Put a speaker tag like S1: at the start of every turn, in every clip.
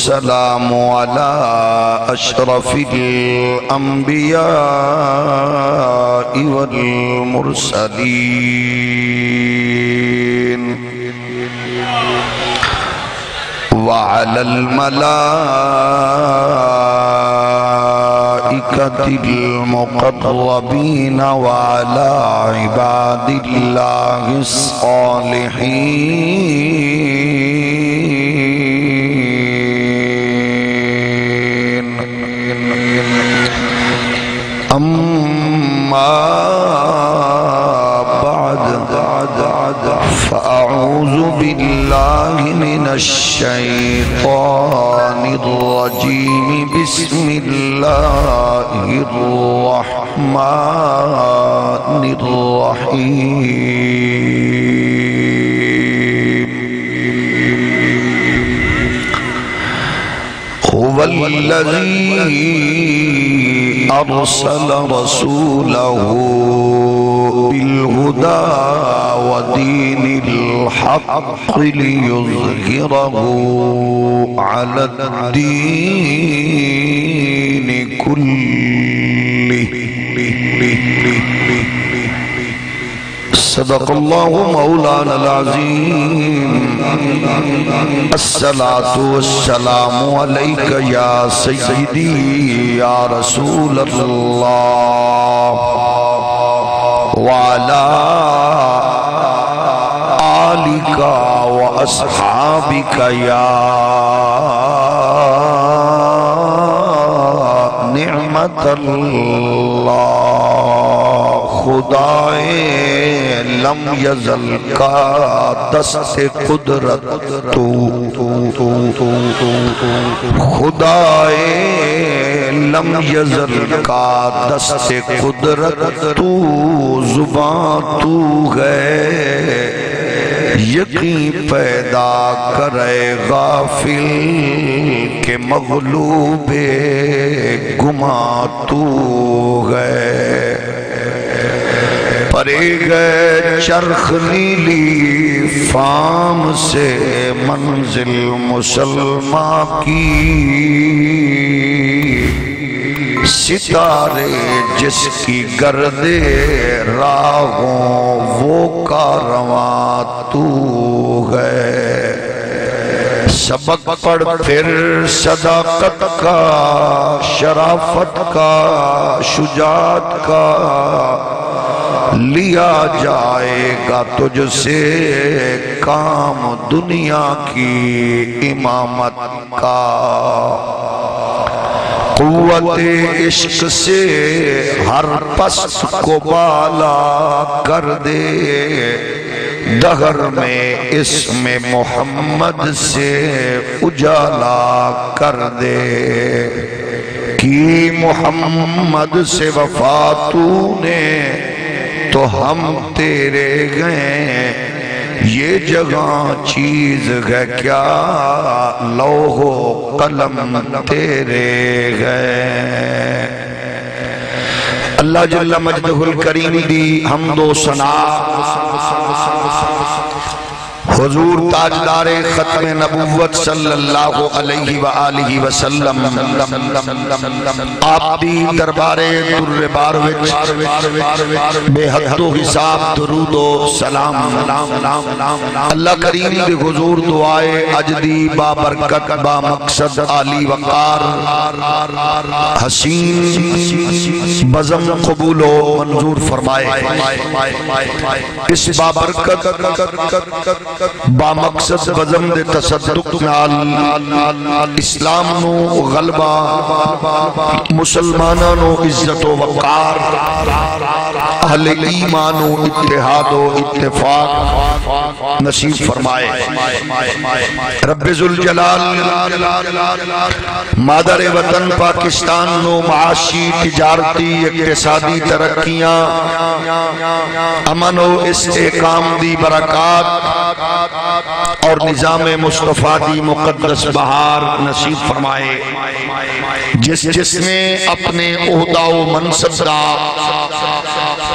S1: السلام على أشرف الأنبياء والمرسلين وعلى الملائكة المقربين وعلى عباد الله الصالحين. أما بعد فأعوذ بالله من الشيطان الرجيم. بسم الله الرحمن الرحيم. هو الذي أرسل رسوله بالهدى ودين الحق ليظهره على الدين كله. صدق الله مولانا العظيم. الصلاة والسلام عليك يا سيدي يا رسول الله وعلى آلك وأصحابك يا نعمت اللہ. خدائے لم یزل کا دست قدرت تو، خدائے لم یزل کا دست قدرت تو، زبان تو ہے یقین پیدا کرے غافل کہ مغلوب گماں تو ہے. پرے گئے چرخ نیلی فام سے منزل مسلمان کی، ستارے جس کی گرد راہوں وہ کارواں تو ہے. سبق پڑھ پھر صداقت کا، شرافت کا، شجاعت کا، لیا جائے گا تجھ سے کام دنیا کی امامت کا. قوت عشق سے ہر پست کو بالا کر دے، دہر میں اسم محمد سے اجالا کر دے. کی محمد سے وفا تو نے تو ہم تیرے گئے، یہ جگہ چیز ہے کیا لوح و قلم تیرے گئے. اللہ جل مجدہ الکریم دی حمد و ثنا حضور تاجدار ختم نبوت صلی اللہ علیہ وآلہ وسلم آپ دی دربار در بار وچ بے حد و حساب درود و سلام. اللہ کریم دی حضور دعائے اجدی بابرکت با مقصد عالی وقار حسین بزم قبول و منظور فرمائے. اس بابرکت با مقصد بزم دے تصدق نال اسلام نو غلبہ، مسلمانوں نو عزت و وقار، اہل ایمان و اتحاد و اتفاق نصیب فرمائے. رب ذوالجلال مادر وطن پاکستان نو معاشی، تجارتی، اقتصادی ترقیاں، امن و استحکام دی برکات اور نظام مصطفیٰ دی مقدس بہار نصیب فرمائے. جس نے اپنے عہدہ و منصب کا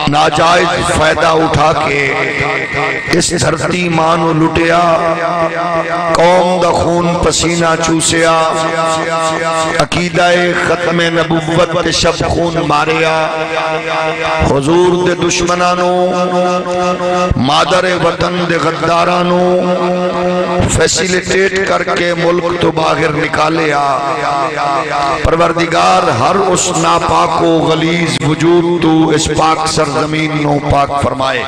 S1: ناجائز فائدہ اٹھا کے اس دھرتی مانو لٹیا قوم دا خون پسینہ چوسیا عقیدہ ختم نبوت تے شب خون ماریا حضور دے دشمنانو مادر وطن دے غدارانو فیسیلیٹیٹ کر کے ملک تو باہر نکالیا پروردگار ہر اس ناپاک و غلیظ وجود تو اس پاک سرزمین نو پاک فرمائے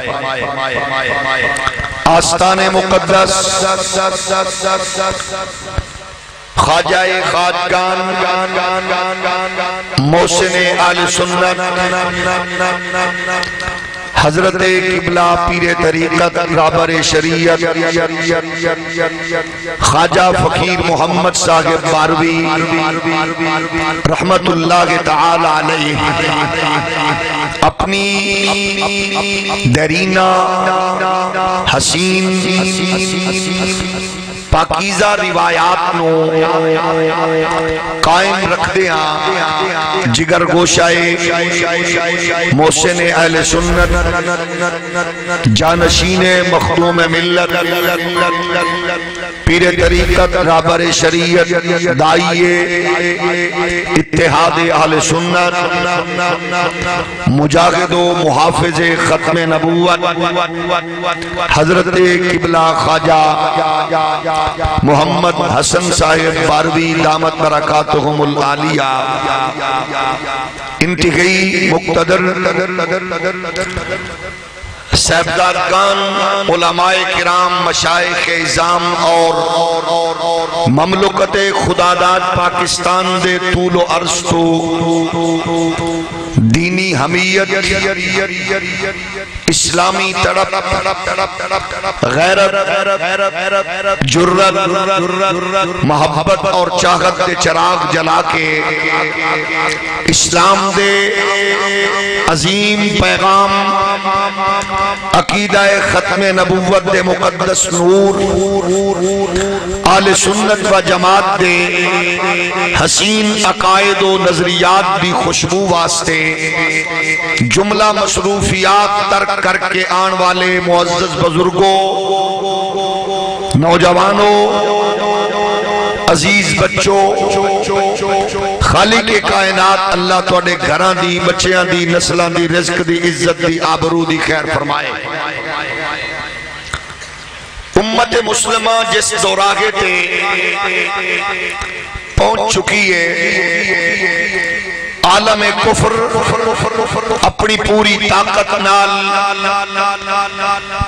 S1: آستان مقدس خواجہ خواجگان محسن آل سنت حضرت قبلہ پیر طریقت رابر شریعت خواجہ فقیر محمد صاحب باروی رحمت اللہ تعالی علیہ اپنی دیرینہ حسین پاکیزہ روایات نو قائم رکھ دیا جگر گوشائے محسن اہل سنت جانشین مخدوم ملت پیر طریقت رابر شریعت دائیے اتحاد اہل سنت مجاہد و محافظ ختم نبوت حضرت قبلہ خواجہ محمد حسن صاحب باروی دامت برکاتہم العالیہ انتہائی مقتدر صاحبزادگان علماء کرام مشائخ اعظام اور مملکت خداداد پاکستان دے طول و عرض تو دینی حمیت اسلامی تڑپ غیرت جرت محبت اور چاہت دے چراغ جلا کے اسلام دے عظیم پیغام عقیدہ ختم نبوت دے مقدس نور آل سنت و جماعت دے حسین عقائد و نظریات دی خوشبو واسطے جملہ مصروفیات ترک کر کے آن والے معزز بزرگوں نوجوانوں عزیز بچوں خالق کائنات اللہ توڑے گھران دی بچیاں دی نسلان دی رزق دی عزت دی آبرو دی خیر فرمائے امت مسلمہ جس دوراغے تے پہنچ چکی ہے عالم کفر اپنی پوری طاقت نال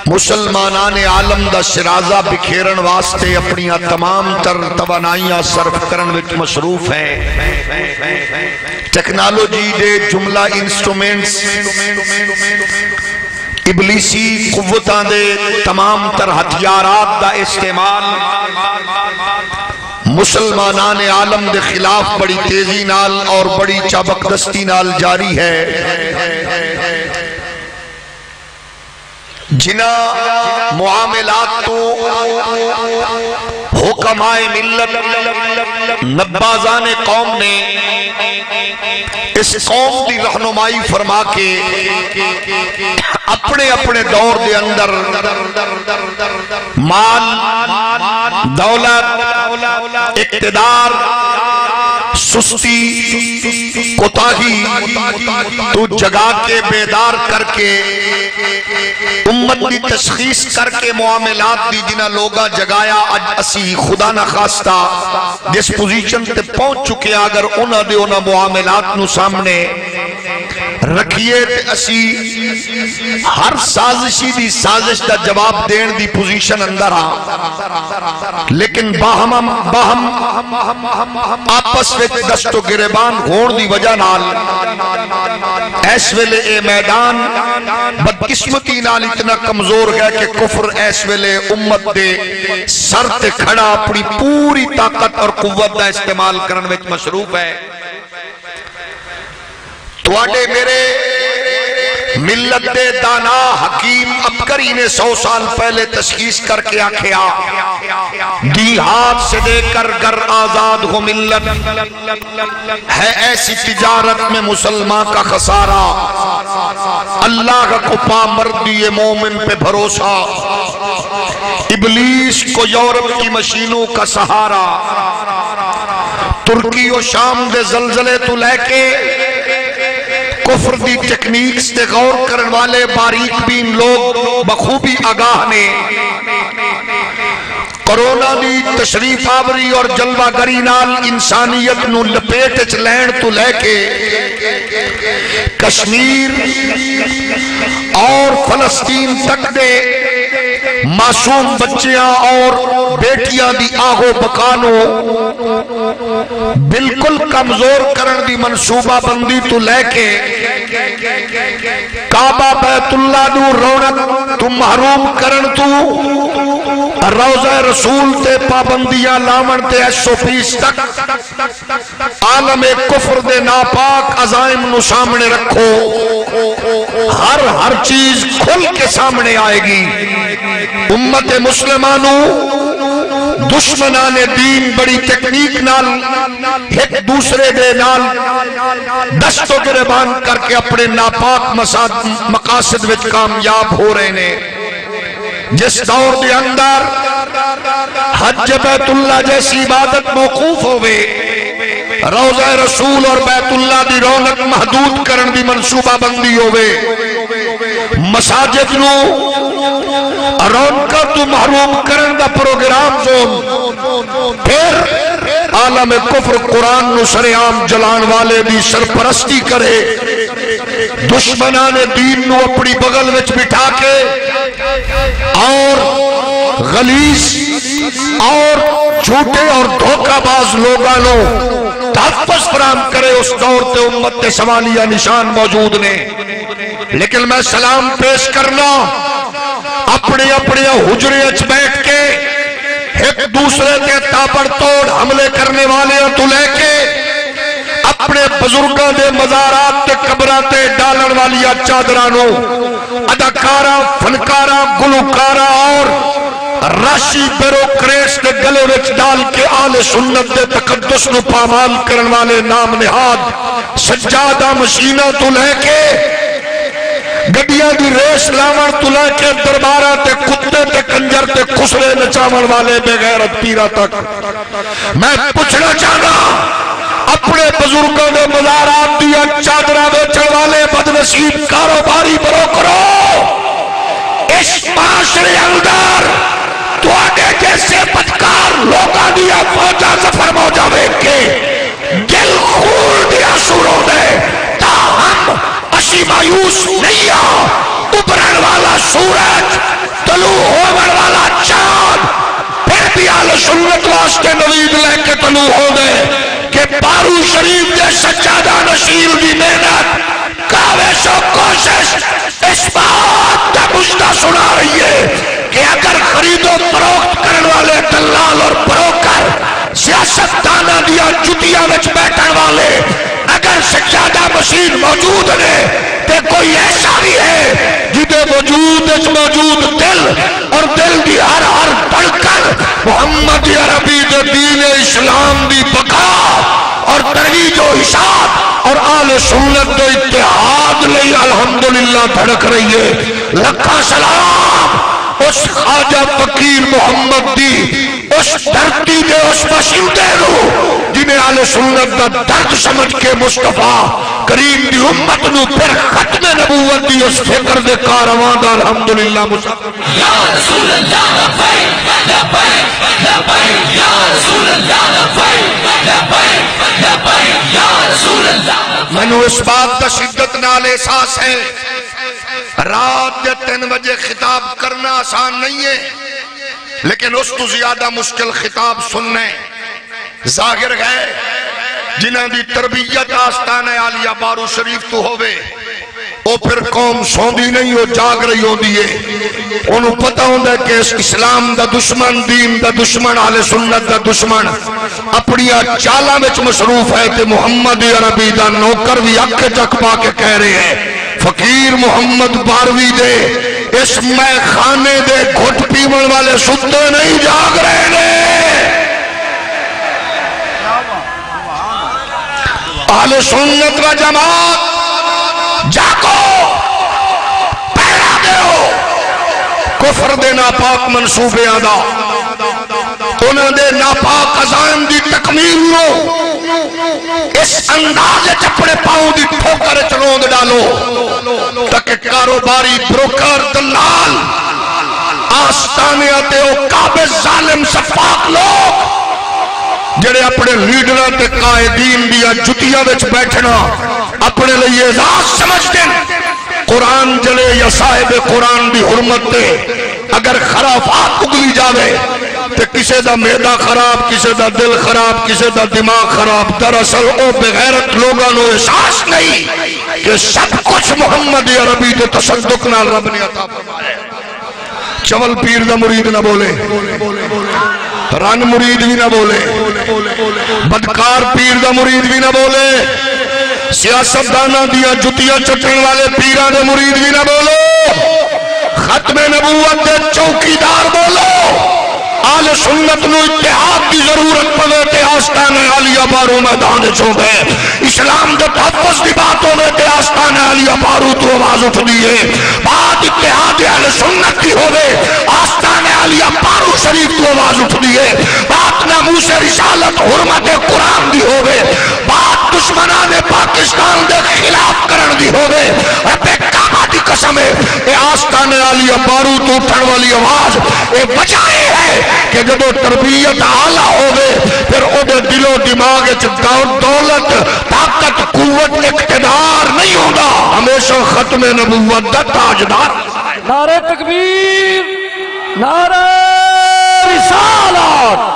S1: مسلمانان عالم دا شرازہ بکھیرن واسطے اپنی تمام تر توانائیاں صرف کرن وچ مصروف ہے ٹیکنالوجی دے جملہ انسٹرومنٹس ابلیسی قوتاں دے تمام تر ہتھیارات دا استعمال مسلمانان عالم دے خلاف بڑی تیزی نال اور بڑی چابکدستی نال جاری ہے جنا معاملات تو حکماء ملت نبازان قوم نے اس قوم دی رہنمائی فرما کے اپنے اپنے دور دے اندر مال دولت اقتدار سستی کوتاہی تو جگا کے بیدار کر کے امت دی تشخیص کر کے معاملات دی جنہ لوگا جگایا اج اسی خدا نہ خواستہ جس پوزیشن تے پہنچ چکے اگر انہ دے انہ معاملات نو سامنے رکھیے تے اسی ہر سازشی دی سازش دا جواب دین دی پوزیشن اندر لیکن باہم آپس وچ دست و گریبان گھوڑ دی وجہ نال ایس ویلے اے میدان بدقسمتی نال اتنا کمزور ہے کہ کفر ایس ویلے امت دے سر تے کھڑا اپنی پوری طاقت اور قوت دا استعمال کرن وچ مصروف ہے تواڈے میرے ملت دے دانا حکیم عبقری نے 100 سال پہلے تشخیص کر کے آکھیا دی ہاتھ سے دے کر گر آزاد ہو ملت ہے ایسی تجارت میں مسلمان کا خسارہ اللہ کا کپا مردی مومن پہ بھروسہ ابلیس کو یورپ کی مشینوں کا سہارا، ترکی و شام دے زلزلے تو لے کے کفر دی ٹیکنیکس تے غور کرن والے باریک بین لوگ بخوبی آگاہ نے کرونا دی تشریف آوری اور جلوہ گری نال انسانیت نو لپیٹ وچ لین تو لے کے کشمیر اور فلسطین تک دے معصوم بچیاں اور بیٹیاں دی آہو بکانو بالکل کمزور کرن دی منصوبہ بندی تو لے کے کعبہ بیت اللہ نو رونق تو محروم کرن تو روضہ رسول تے پابندیاں لامن تے ایس او پیس تک عالم کفر دے ناپاک عزائم نو سامنے رکھو، ہر چیز کھل کے سامنے آئے گی۔ امت مسلمانوں دشمنان دین بڑی تکنیک نال ایک دوسرے دے نال دست و گریبان کر کے اپنے ناپاک مقاصد وچ کامیاب ہو رہے نے۔ جس دور دے اندر حج بیت اللہ جیسی عبادت موقوف ہوئے، روضہ رسول اور بیت اللہ دی رونق محدود کرن دی منصوبہ بندی ہوئے، مساجد نو رونقاں تو محروم کرن دا پروگرام زون، پھر عالم کفر قرآن نو سرعام جلان والے دی سرپرستی کرے، دشمنان دین نو اپنی بغل وچ بٹھا کے اور غلیظ اور جھوٹے اور دھوکہ باز لوگانوں تحفظ فراہم کرے۔ اس دور تے امت تے سوالیہ نشان موجود نے، لیکن میں سلام پیش کرنا اپنے حجرے اچ بیٹھ کے ایک دوسرے کے تابڑ توڑ حملے کرنے والے تو لے کے اپنے بزرگاں دے مزارات تے قبراں تے ڈالن والی چادرانوں اداکارہ فنکارہ گلوکارہ اور راشی بیروکریٹس دے گلے وچ ڈال کے آل سنت دے تقدس نو پامال کرن والے نام نہاد سجادہ مشینہ تو لے کے گڈیاں دی ریس لاون تو لے کے درباراں تے کتے تے کنجر تے خسرے نچاون والے بے غیرت پیرا تک میں پوچھنا چاہنا اپنے بزرگوں دے مزارات دیا چادرہ بیچن والے بدنصیب کاروباری بروکرو، اس معاشرے اندر تو آگے جیسے بدکار لوگاں دیا فوجہ ظفر موجہ ویک کے دل خون دیا سوروں دے تاہم اسی مایوس نہیں ابھرن والا سورج طلوع ہومن والا چاند پھر بھی آل سنت واسطے نوید لے کے طلوع ہو گئے کہ بارو شریف دے سجادہ نشیل دی محنت کاوش و کوشش اس بات کا مجدہ سنا رہی ہے کہ اگر خرید و فروخت کرن والے دلال اور بروکر سیاست دانا دیا جتیاں وچ بیٹھن والے اگر سجادہ مشین موجود نے تے کوئی ایسا بھی ہے جدے وجود اس موجود دل اور دل دی ہر دھڑکن محمد عربی دے دین اسلام دی بقا اور ترویج و اشاعت اور آل سنت دے اتحاد لئی الحمدللہ دھڑک رہی ہے۔ لکھا سلام اس خواجہ فقیر محمد دی اس دھرتی دے اس باشندے نو جنہیں آل سنت دا درد سمجھ کے مصطفیٰ کریم دی امت نو پھر ختم نبوت دی اس فکر دے کاروان دا الحمدللہ مصطفیٰ یا رسول اللہ لبیک لبیک لبیک یا رسول اللہ لبیک لبیک لبیک یا رسول اللہ۔ میں نو اس بات دا شدت نال احساس ہے رات دے 3 بجے خطاب کرنا آسان نہیں ہے، لیکن اس تو زیادہ مشکل خطاب سننے ظاہر ہے جنہاں دی تربیت آستانہ عالیہ بارو شریف تو ہوئے وہ پھر قوم سوندی نہیں وہ جاگ رہی ہوں دیئے انہوں پتہ ہوں دے کہ اسلام دا دشمن دین دا دشمن اہل سنت دا دشمن اپنی چالہ میں مصروف ہے کہ محمد عربی دا نوکر بھی اکھ چک پا کے کہہ رہے ہیں فقیر محمد باروی دے اس میں خانے دے گھٹ پیمن والے ستے نہیں جاگ رہے نے اہل سنت و جماعت جاگو پہلا دیو کفر دے ناپاک منصوبے آدھا انہوں دے ناپاک عزائم دی تکمیل نو اس انداز چپڑے پاؤں دی ٹھوکر چلوند ڈالو تاکہ کاروباری بروکر دلال آستانے آتے او قابض ظالم شفاق لوگ جڑے اپنے لیڈران تے قائدین دیا جتیاں وچ بیٹھنا اپنے لئے اعزاز سمجھتے ہیں قرآن جلے یا صاحب قرآن دی حرمت تے اگر خرافات اگلی جاوے تے کسے دا میدہ خراب کسے دا دل خراب کسے دا دماغ خراب دراصل او بغیرت لوگاں نو احساس نہیں کہ سب کچھ محمد عربی تے تصدق نال رب نے عطا فرمایا چول پیر دا مرید نہ بولے رن مرید بھی نہ بولے بدکار پیر دا مرید بھی نہ بولے سیاست دانا دیا جتیاں چٹن والے پیران دے مرید بھی نہ بولو ختم نبوت دے چوکیدار بولو آل سنت نو اتحاد کی ضرورت پڑے تے آستان عالیہ بارو میدان چھوڑے اسلام دے تحفظ دی باتوں میں تے آستان عالیہ بارو تو آواز اٹھ دیئے بات اتحاد اہل سنت کی ہوئے آستان عالیہ بارو شریف تو آواز اٹھ دیئے بات ناموس رسالت حرمت قرآن دی ہوئے بات دشمنان پاکستان دے خلاف کرن دی ہوئے رب کعبہ دی قسم ہے اے آستان عالیہ بارو تو اٹھن والی آواز اے بجائے ہے کہ جب تربیت آلہ ہوئے پھر او دے دل و دماغ دولت طاقت قوت اقتدار نہیں ہوگا ہمیشہ ختم نبوت دا تاجدار
S2: نعرہ تکبیر نعرہ رسالت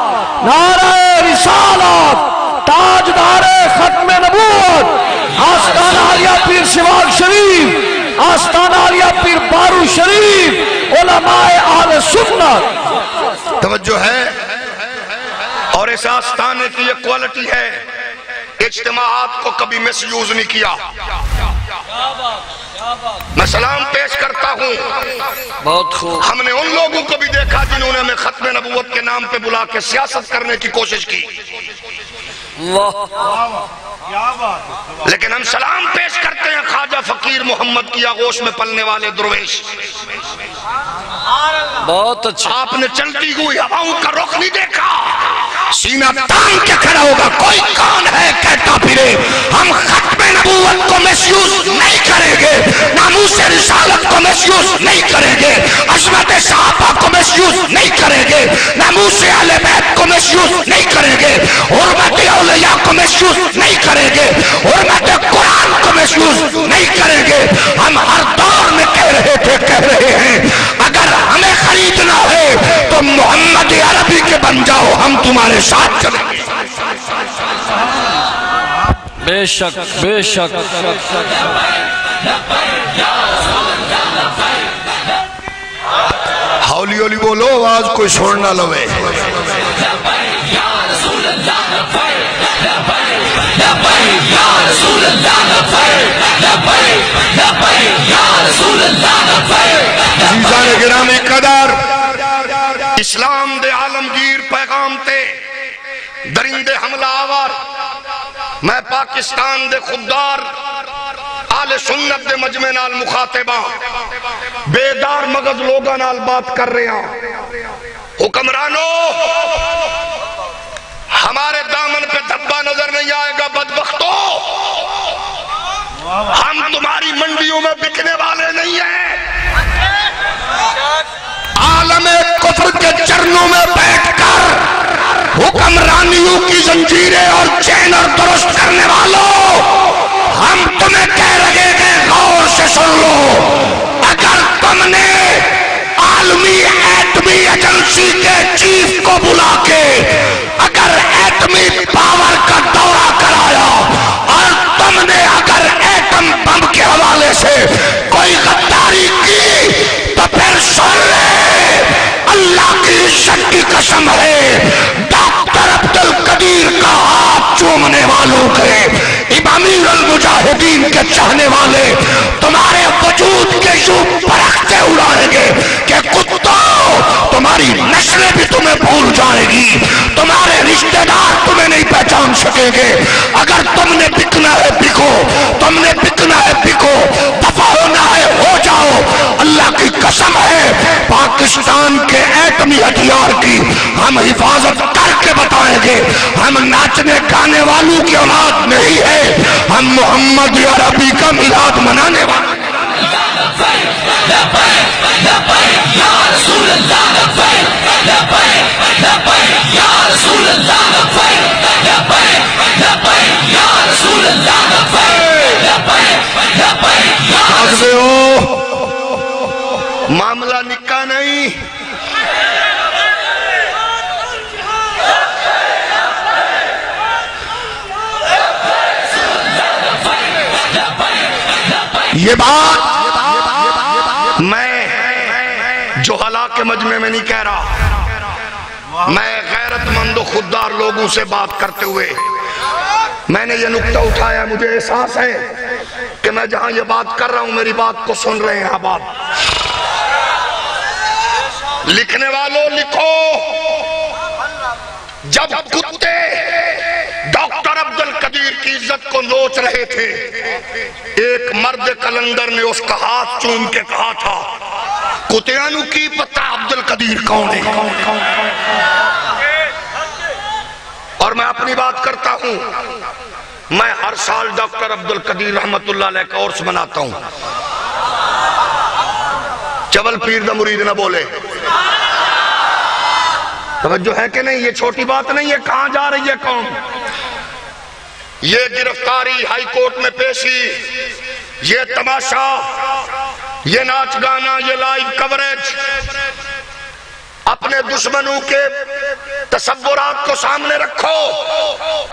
S2: نعرہ رسالت تاجدار ختم نبوت آستان عالیہ پیر شواق شریف آستان عالیہ پیر بارو شریف علماء اہل سنت
S1: توجہ ہے اور اس آستانے کی یہ کوالٹی ہے اجتماعات کو کبھی مس یوز نہیں کیا میں سلام پیش کرتا ہوں
S2: بہت خوب
S1: ہم نے ان لوگوں کو بھی دیکھا جنہوں نے ہمیں ختم نبوت کے نام پہ بلا کے سیاست کرنے کی کوشش کی لیکن ہم سلام پیش کرتے ہیں خواجہ فقیر محمد کی آغوش میں پلنے والے درویش
S2: بہت اچھا
S1: آپ نے چلتی ہوئی ہواؤں کا رخ نہیں دیکھا سینہ تان کے کھڑا ہوگا کوئی کون ہے کہتا پھرے ہم ختم نبوت کو مسیوز نہیں کریں گے ناموس رسالت کو مسیوز نہیں کریں گے عظمت صحابہ کو مسیوز نہیں کریں گے ناموس اہل بیت کو مسیوز نہیں کریں گے حرمت اولیاء کو مسیوز نہیں کریں گے حرمت قرآن کو مسیوز نہیں کریں گے ہم ہر دور میں کہہ رہے ہیں اگر ہمیں خریدنا ہے تو محمد عربی کے بن جاؤ ہم تمہارے ساتھ چلیں گے
S2: بے شک بے شک
S1: ہولی ہولی بولو آواز کوئی چھوڑنا لوے عزیزان گرامی قدر اسلام دے عالمگیر پیغام تے درندے حملہ آور میں پاکستان دے خوددار آل سنت دے مجمع نال مخاطبہ بیدار مغز لوگاں نال بات کر رہے ہیں حکمرانو ہمارے دامن پہ دھبا نظر نہیں آئے گا بدبختو ہم تمہاری منڈیوں میں بکنے والے نہیں ہیں عالم کفر کے چرنوں میں بیٹھ کر حکمرانیوں کی زنجیریں اور چینر درست کرنے والوں ہم تمہیں کہہ رہے ہیں غور سے سن لو اگر تم نے عالمی ایٹمی ایجنسی کے چیف کو بلا کے اگر ایٹمی پاور کا دورہ کرایا اور تم نے اگر ایٹم بم کے حوالے سے کوئی غداری کی تو پھر سن لے اللہ کی عزت کی قسم ہے ڈاکٹر عبدالقدیر کا ہاتھ چومنے والوں کے امیر المجاہدین کے چاہنے والے تمہارے وجود کے یوں پرکھتے اڑائیں گے کہ کتوں تمہاری نسلیں بھی تمہیں بھول جائے گی تمہارے رشتہ دار تمہیں نہیں پہچان سکیں گے اگر تم نے بکنا ہے بکو تم نے بکنا ہے بکو دفع ہونا ہے ہو جاؤ اللہ کی قسم ہے شریعت یار کی ہم حفاظت کر کے بتائیں گے. ہم ناچنے گانے والوں کی اولاد نہیں ہے, ہم محمد عربی کا میلاد منانے والے. معاملہ نکا نہیں, یہ بات میں جو حلا کے مجمع میں نہیں کہہ رہا, میں غیرت مند و خوددار لوگوں سے بات کرتے ہوئے میں نے یہ نکتہ اٹھایا. مجھے احساس ہے کہ میں جہاں یہ بات کر رہا ہوں میری بات کو سن رہے ہیں احباب. لکھنے والوں لکھو, جب کتے ڈاکٹر عبدالقدیر کی عزت کو نوچ رہے تھے, ایک مرد کلندر نے اس کا ہاتھ چوم کے کہا تھا کتیانو کی پتہ عبدالقدیر کون ہے. اور میں اپنی بات کرتا ہوں, میں ہر سال ڈاکٹر عبدالقدیر رحمت اللہ علیہ کا عرس مناتا ہوں. چول پیر دا مرید نہ بولے, توجہ ہے کہ نہیں؟ یہ چھوٹی بات نہیں ہے. کہاں جا رہی ہے قوم؟ یہ گرفتاری, ہائی کورٹ میں پیشی, یہ تماشا, یہ ناچ گانا, یہ لائیو کوریج, اپنے دشمنوں کے تصورات کو سامنے رکھو.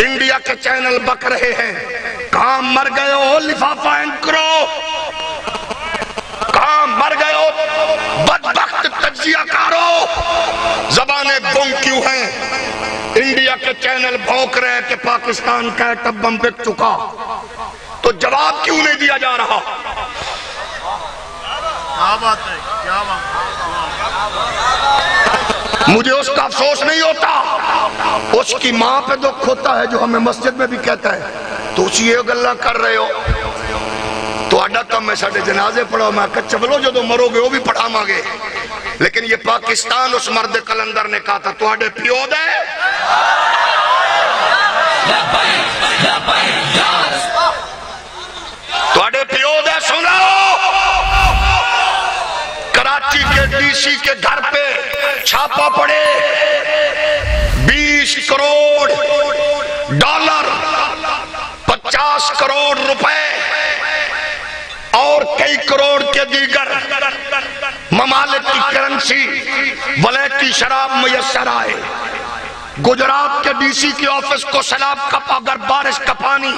S1: انڈیا کے چینل بک رہے ہیں, کہاں مر گئے ہو لفافہ اینکرو, کہاں مر گئے ہو بدبخت تجزیہ کارو, زبانیں گم کیوں ہیں؟ انڈیا کے چینل بھونک رہے ہیں کہ پاکستان کا ایٹم بم بک چکا, تو جواب کیوں نہیں دیا جا رہا؟ کیا بات ہے, کیا بات. مجھے اس کا افسوس نہیں ہوتا, اس کی ماں پہ دکھ ہوتا ہے جو ہمیں مسجد میں بھی کہتا ہے تو اسی یہ گلہ کر رہے ہو تو اڈا کم میں ساڑھے جنازے پڑھو. میں کہا چبلو جو دو مرو گے وہ بھی پڑھا مانگے, لیکن یہ پاکستان اس مرد کلندر نے کہا تھا تو اڈے پیو دے, تو اڈے پیو دے. سنو, کراچی کے ڈی سی کے گھر پہ چھاپا پڑے, 20 کروڑ ڈالر, 50 کروڑ روپے اور کئی کروڑ کے دیگر ممالک کی کرنسی ولیتی شراب میسر آئے. گجرات کے ڈی سی کی آفس کو سیلاب کپا, اگر بارش کا پانی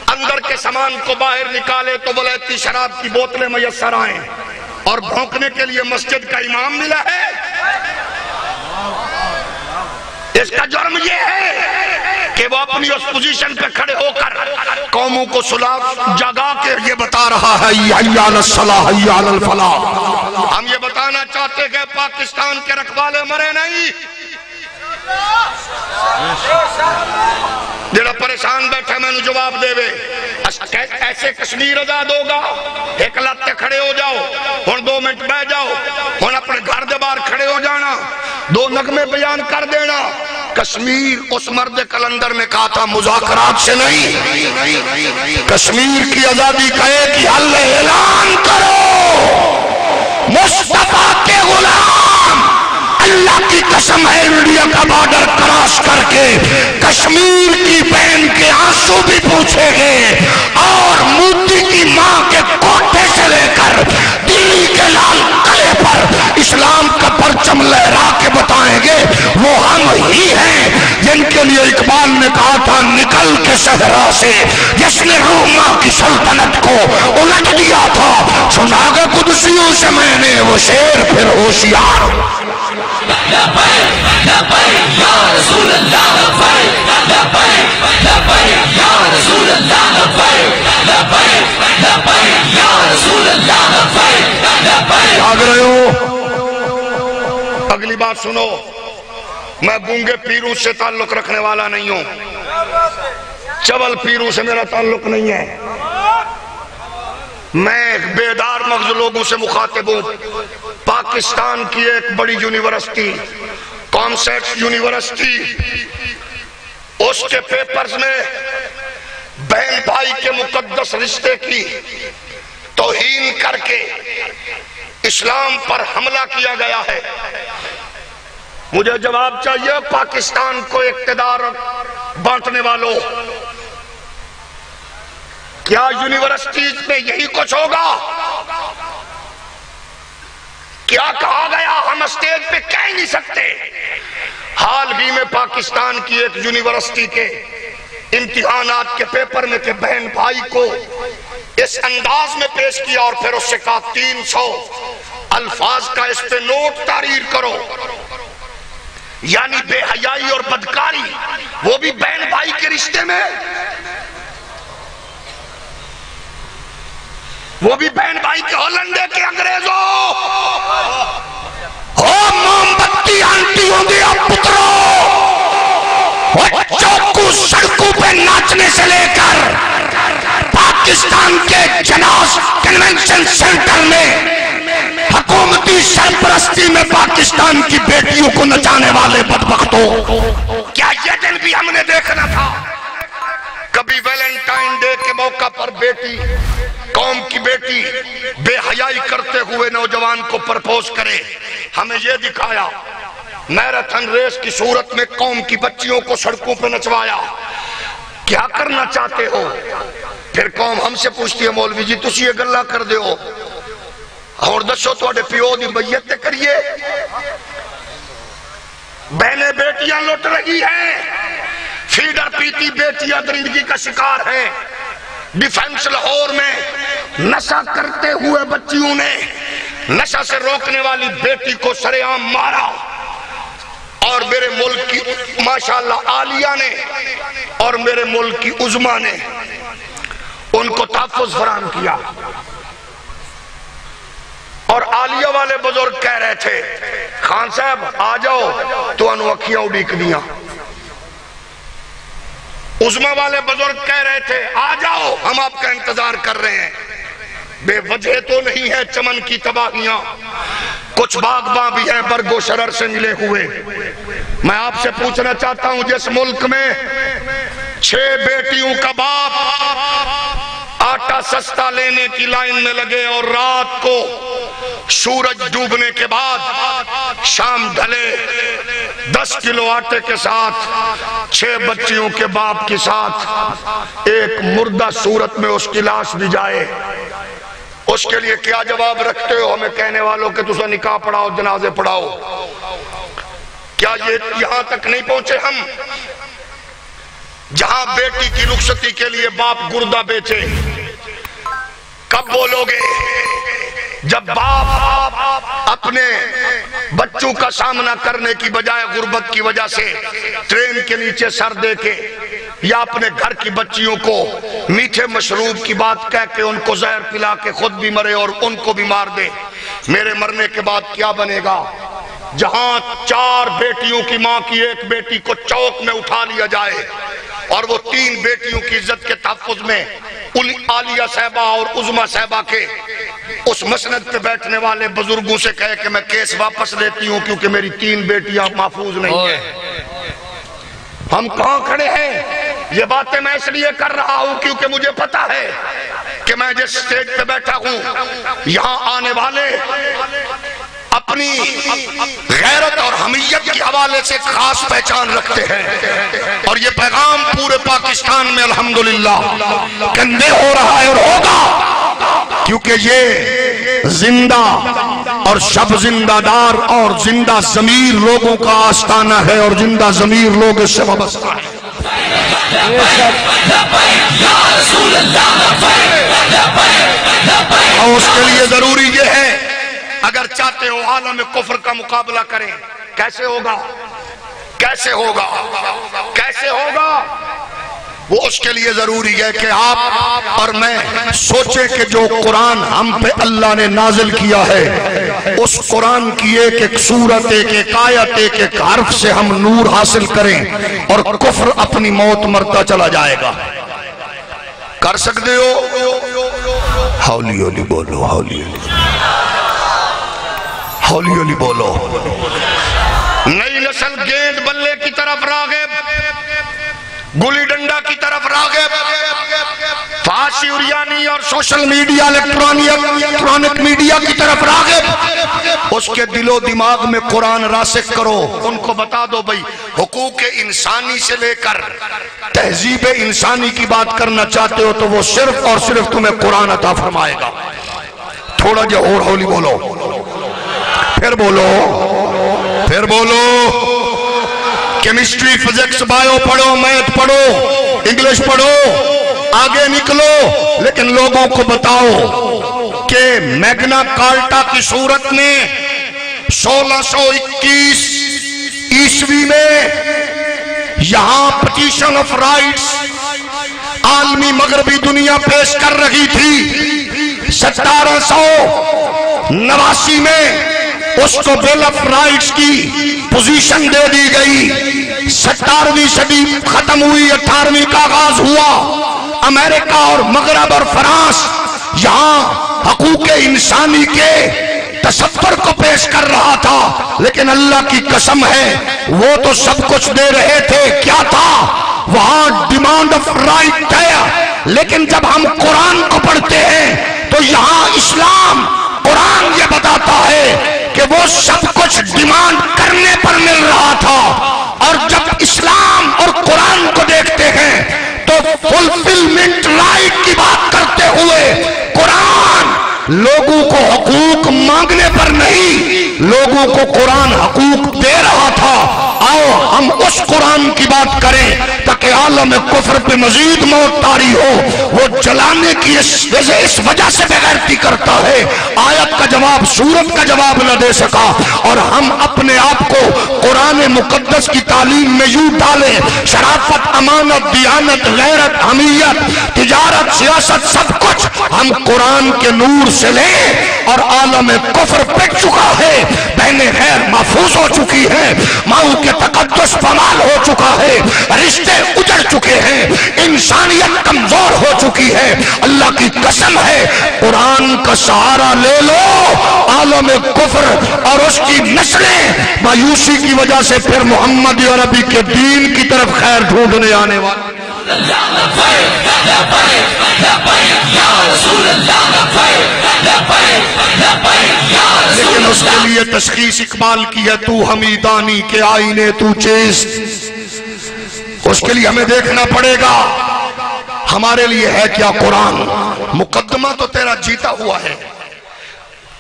S1: اندر کے سامان کو باہر نکالے تو ولیتی شراب کی بوتلیں میسر آئیں, اور بھونکنے کے لیے مسجد کا امام ملا ہے. اس کا جرم یہ ہے کہ وہ اپنی اس پوزیشن پہ کھڑے ہو کر قوموں کو صلاح جگا کے یہ بتا رہا ہے حی علی الصلاح حی علی الفلاح. ہم یہ بتانا چاہتے کہ پاکستان کے رکھوالے مرے نہیں, جڑا پریشان بیٹھا میں نے جواب دے وے. ایسے کشمیر آزاد ہوگا, ایک لاتتے کھڑے ہو جاؤ, ہن 2 منٹ بہ جاؤ, ہن اپنے گھر دے باہر کھڑے ہو جانا, 2 نغمے بیان کر دینا. کشمیر اس مرد کلندر نے کہا تھا مذاکرات سے نہیں, کشمیر کی آزادی کا ایک ہی حل ہے, اعلان کرو مصطفیٰ کے غلام. اللہ کی قسم ہے انڈیا کا بارڈر کراس کر کے کشمیر کی بہن کے آنسو بھی پوچھیں گے, اور مودی کی ماں کے کوٹھے سے لے کر دلی کے لال قلعے پر اسلام کا پرچم لہرا کے بتائیں گے وہ ہم ہی ہیں جن کے لیے اقبال نے کہا تھا نکل کے صحرا سے جس نے روما کی سلطنت کو الٹ دیا تھا. سنا گے قدسیوں سے میں نے وہ شیر پھر ہوشیار. اگلی بات سنو, میں گونگے پیروں سے تعلق رکھنے والا نہیں ہوں, چول پیروں سے میرا تعلق نہیں ہے. میں بیدار مغز لوگوں سے مخاطب ہوں. پاکستان کی ایک بڑی یونیورسٹی کانسیٹس یونیورسٹی، اس کے پیپرز میں بہن بھائی کے مقدس رشتے کی توہین کر کے اسلام پر حملہ کیا گیا ہے۔ مجھے جواب چاہیے پاکستان کو اقتدار بانٹنے والوں، کیا یونیورسٹیز میں یہی کچھ ہوگا؟ کیا کہا گیا ہم اسٹیج پہ کہہ نہیں سکتے؟ حال ہی میں پاکستان کی ایک یونیورسٹی کے امتحانات کے پیپر میں کہ بہن بھائی کو اس انداز میں پیش کیا اور پھر اس سے کہا 300 الفاظ کا اس پہ نوٹ تحریر کرو، یعنی بے حیائی اور بدکاری، وہ بھی بہن بھائی کے رشتے میں، وہ بھی بہن بھائی کے ہولنڈے کے انگریزوں، ہو موم بتی آنٹیوں دیا پتروں، چوکو سڑکوں پہ ناچنے سے لے کر پاکستان کے جناس کنونشن سینٹر میں حکومتی سرپرستی میں پاکستان کی بیٹیوں کو نچانے والے بدبختوں، کیا یہ دن بھی ہم نے دیکھنا تھا؟ کبھی ویلنٹائن ڈے کے موقع پر بیٹی، قوم کی بیٹی بے حیائی کرتے ہوئے نوجوان کو پرپوز کرے، ہمیں یہ دکھایا، میراتھن ریس کی صورت میں قوم کی بچیوں کو سڑکوں پہ نچوایا۔ کیا کرنا چاہتے ہو؟ پھر قوم ہم سے پوچھتی ہے مولوی جی تسی یہ گلہ کر دے ہو اور دسو توڑے پیو دی بیعت کریے، بہنیں بیٹیاں لٹ رہی ہیں، فیڈر پیتی بیٹیاں درندگی کا شکار ہیں۔ ڈیفنس لاہور میں نشہ کرتے ہوئے بچیوں نے نشہ سے روکنے والی بیٹی کو سرعام مارا، اور میرے ملک کی ماشاءاللہ عالیہ نے اور میرے ملک کی عظمہ نے ان کو تحفظ فراہم کیا۔ اور عالیہ والے بزرگ کہہ رہے تھے خان صاحب آ جاؤ تو انو اکھیاں اڈیک دیاں، عظمہ والے بزرگ کہہ رہے تھے آ جاؤ ہم آپ کا انتظار کر رہے ہیں۔ بے وجہ تو نہیں ہے چمن کی تباہیاں، کچھ باغباں بھی ہیں برگ و شرر سے ملے ہوئے۔ میں آپ سے پوچھنا چاہتا ہوں جس ملک میں 6 بیٹیوں کا باپ آٹا سستا لینے کی لائن میں لگے اور رات کو سورج ڈوبنے کے بعد شام ڈھلے 10 کلو آٹے کے ساتھ 6 بچیوں کے باپ کے ساتھ ایک مردہ صورت میں اس کی لاش بھی جائے، اس کے لیے کیا جواب رکھتے ہو ہمیں کہنے والوں کہ تسا نکاح پڑھاؤ جنازے پڑھاؤ؟ کیا یہ یہاں تک نہیں پہنچے ہم جہاں بیٹی کی رخصتی کے لیے باپ گردہ بیچے؟ کب بولو گے جب باپ اپنے بچوں کا سامنا کرنے کی بجائے غربت کی وجہ سے ٹرین کے نیچے سر دے کے یا اپنے گھر کی بچیوں کو میٹھے مشروب کی بات کہہ کے ان کو زہر پلا کے خود بھی مرے اور ان کو بھی مار دے؟ میرے مرنے کے بعد کیا بنے گا؟ جہاں 4 بیٹیوں کی ماں کی ایک بیٹی کو چوک میں اٹھا لیا جائے اور وہ 3 بیٹیوں کی عزت کے تحفظ میں عالیہ صاحبہ اور عظمہ صاحبہ کے اس مسند پہ بیٹھنے والے بزرگوں سے کہے کہ میں کیس واپس لیتی ہوں کیونکہ میری 3 بیٹیاں محفوظ نہیں ہیں۔ ہم کہاں کھڑے ہیں؟ یہ باتیں میں اس لیے کر رہا ہوں کیونکہ مجھے پتا ہے کہ میں جس سٹیج پہ بیٹھا ہوں یہاں آنے والے اپنی غیرت اور حمیت کی حوالے سے خاص پہچان رکھتے ہیں، اور یہ پیغام پورے پاکستان میں الحمدللہ کندے ہو رہا ہے اور ہوگا، کیونکہ یہ زندہ اور شب زندہ دار اور زندہ ضمیر لوگوں کا آستانہ ہے اور زندہ ضمیر لوگ اس سے وابستہ ہیں۔ اور اس کے لیے ضروری یہ ہے اگر چاہتے ہو عالم کفر کا مقابلہ کریں، کیسے ہوگا؟ کیسے ہوگا؟ کیسے ہوگا؟ وہ اس کے لیے ضروری ہے کہ آپ اور میں سوچیں کہ جو قرآن ہم پہ اللہ نے نازل کیا ہے اس قرآن کی ایک ایک سورت، ایک ایک آیت، ایک ایک حرف سے ہم نور حاصل کریں اور کفر اپنی موت مرتا چلا جائے گا۔ کر سکتے ہو؟ ہولی ہولی بولو، ہولی ہولی ہولی ہولی بولو.
S3: نئی نسل گیند بلے کی طرف راغب، گلی ڈنڈا کی طرف راغب، فحاشی اریانی اور سوشل میڈیا الیکٹرانک میڈیا کی طرف راغب.
S1: اس کے دل و دماغ میں قرآن راسخ کرو. ان کو بتا دو بھئی حقوق انسانی سے لے کر تہذیب انسانی کی بات کرنا چاہتے ہو تو وہ صرف اور صرف تمہیں قرآن عطا فرمائے گا. تھوڑا جو اور ہولی بولو، پھر بولو، پھر بولو. کیمسٹری، فزکس، بائیو پڑھو، میتھ پڑھو، انگلش پڑھو، آگے نکلو، لیکن لوگوں کو بتاؤ کہ میگنا کارٹا کی صورت میں 1621 عیسوی میں یہاں پٹیشن آف رائٹس عالمی مغربی دنیا پیش کر رہی تھی. 1789 میں اس کو بل آف رائٹس کی پوزیشن دے دی گئی. 17ویں صدی ختم ہوئی، 18ویں کا آغاز ہوا. امریکہ اور مغرب اور فرانس یہاں حقوق انسانی کے تصور کو پیش کر رہا تھا، لیکن اللہ کی قسم ہے وہ تو سب کچھ دے رہے تھے. کیا تھا وہاں؟ ڈیمانڈ آف رائٹ ہے. لیکن جب ہم قرآن کو پڑھتے ہیں تو یہاں اسلام، قرآن یہ بتاتا ہے کہ وہ سب کچھ ڈیمانڈ کرنے پر مل رہا تھا. اور جب اسلام اور قرآن کو دیکھتے ہیں تو فلفلمنٹ رائٹ کی بات کرتے ہوئے قرآن لوگوں کو حقوق مانگنے پر نہیں، لوگوں کو قرآن حقوق دے رہا تھا. آؤ ہم اس قرآن کی بات کریں تاکہ عالم کفر پہ مزید موت طاری ہو. وہ جلانے کی اس وجہ سے بغیرتی کرتا ہے، آیت کا جواب سورت کا جواب نہ دے سکا. اور ہم اپنے آپ کو قرآن مقدس کی تعلیم میں یوں ڈالیں، شرافت، امانت، دیانت، غیرت، حمیت، تجارت، سیاست، سب کچھ ہم قرآن کے نور سے لیں. اور عالم کفر پٹ چکا ہے، بہنیں غیر محفوظ ہو چکی ہیں، ماؤں کے تقدس پامال ہو چکا ہے، رشتے اجڑ چکے ہیں، انسانیت کمزور ہو چکی ہے. اللہ کی قسم ہے قرآن کا سہارا لے لو. عالم کفر اور اس کی نسلیں مایوسی کی وجہ سے پھر محمد عربی کے دین کی طرف خیر ڈھونڈنے آنے والے. لیکن اس کے لیے تشخیص اقبال کی ہے، تو حمیدانی کے آئینے تو چیز. اس کے لیے ہمیں دیکھنا پڑے گا ہمارے لیے ہے کیا قرآن. مقدمہ تو تیرا جیتا ہوا ہے،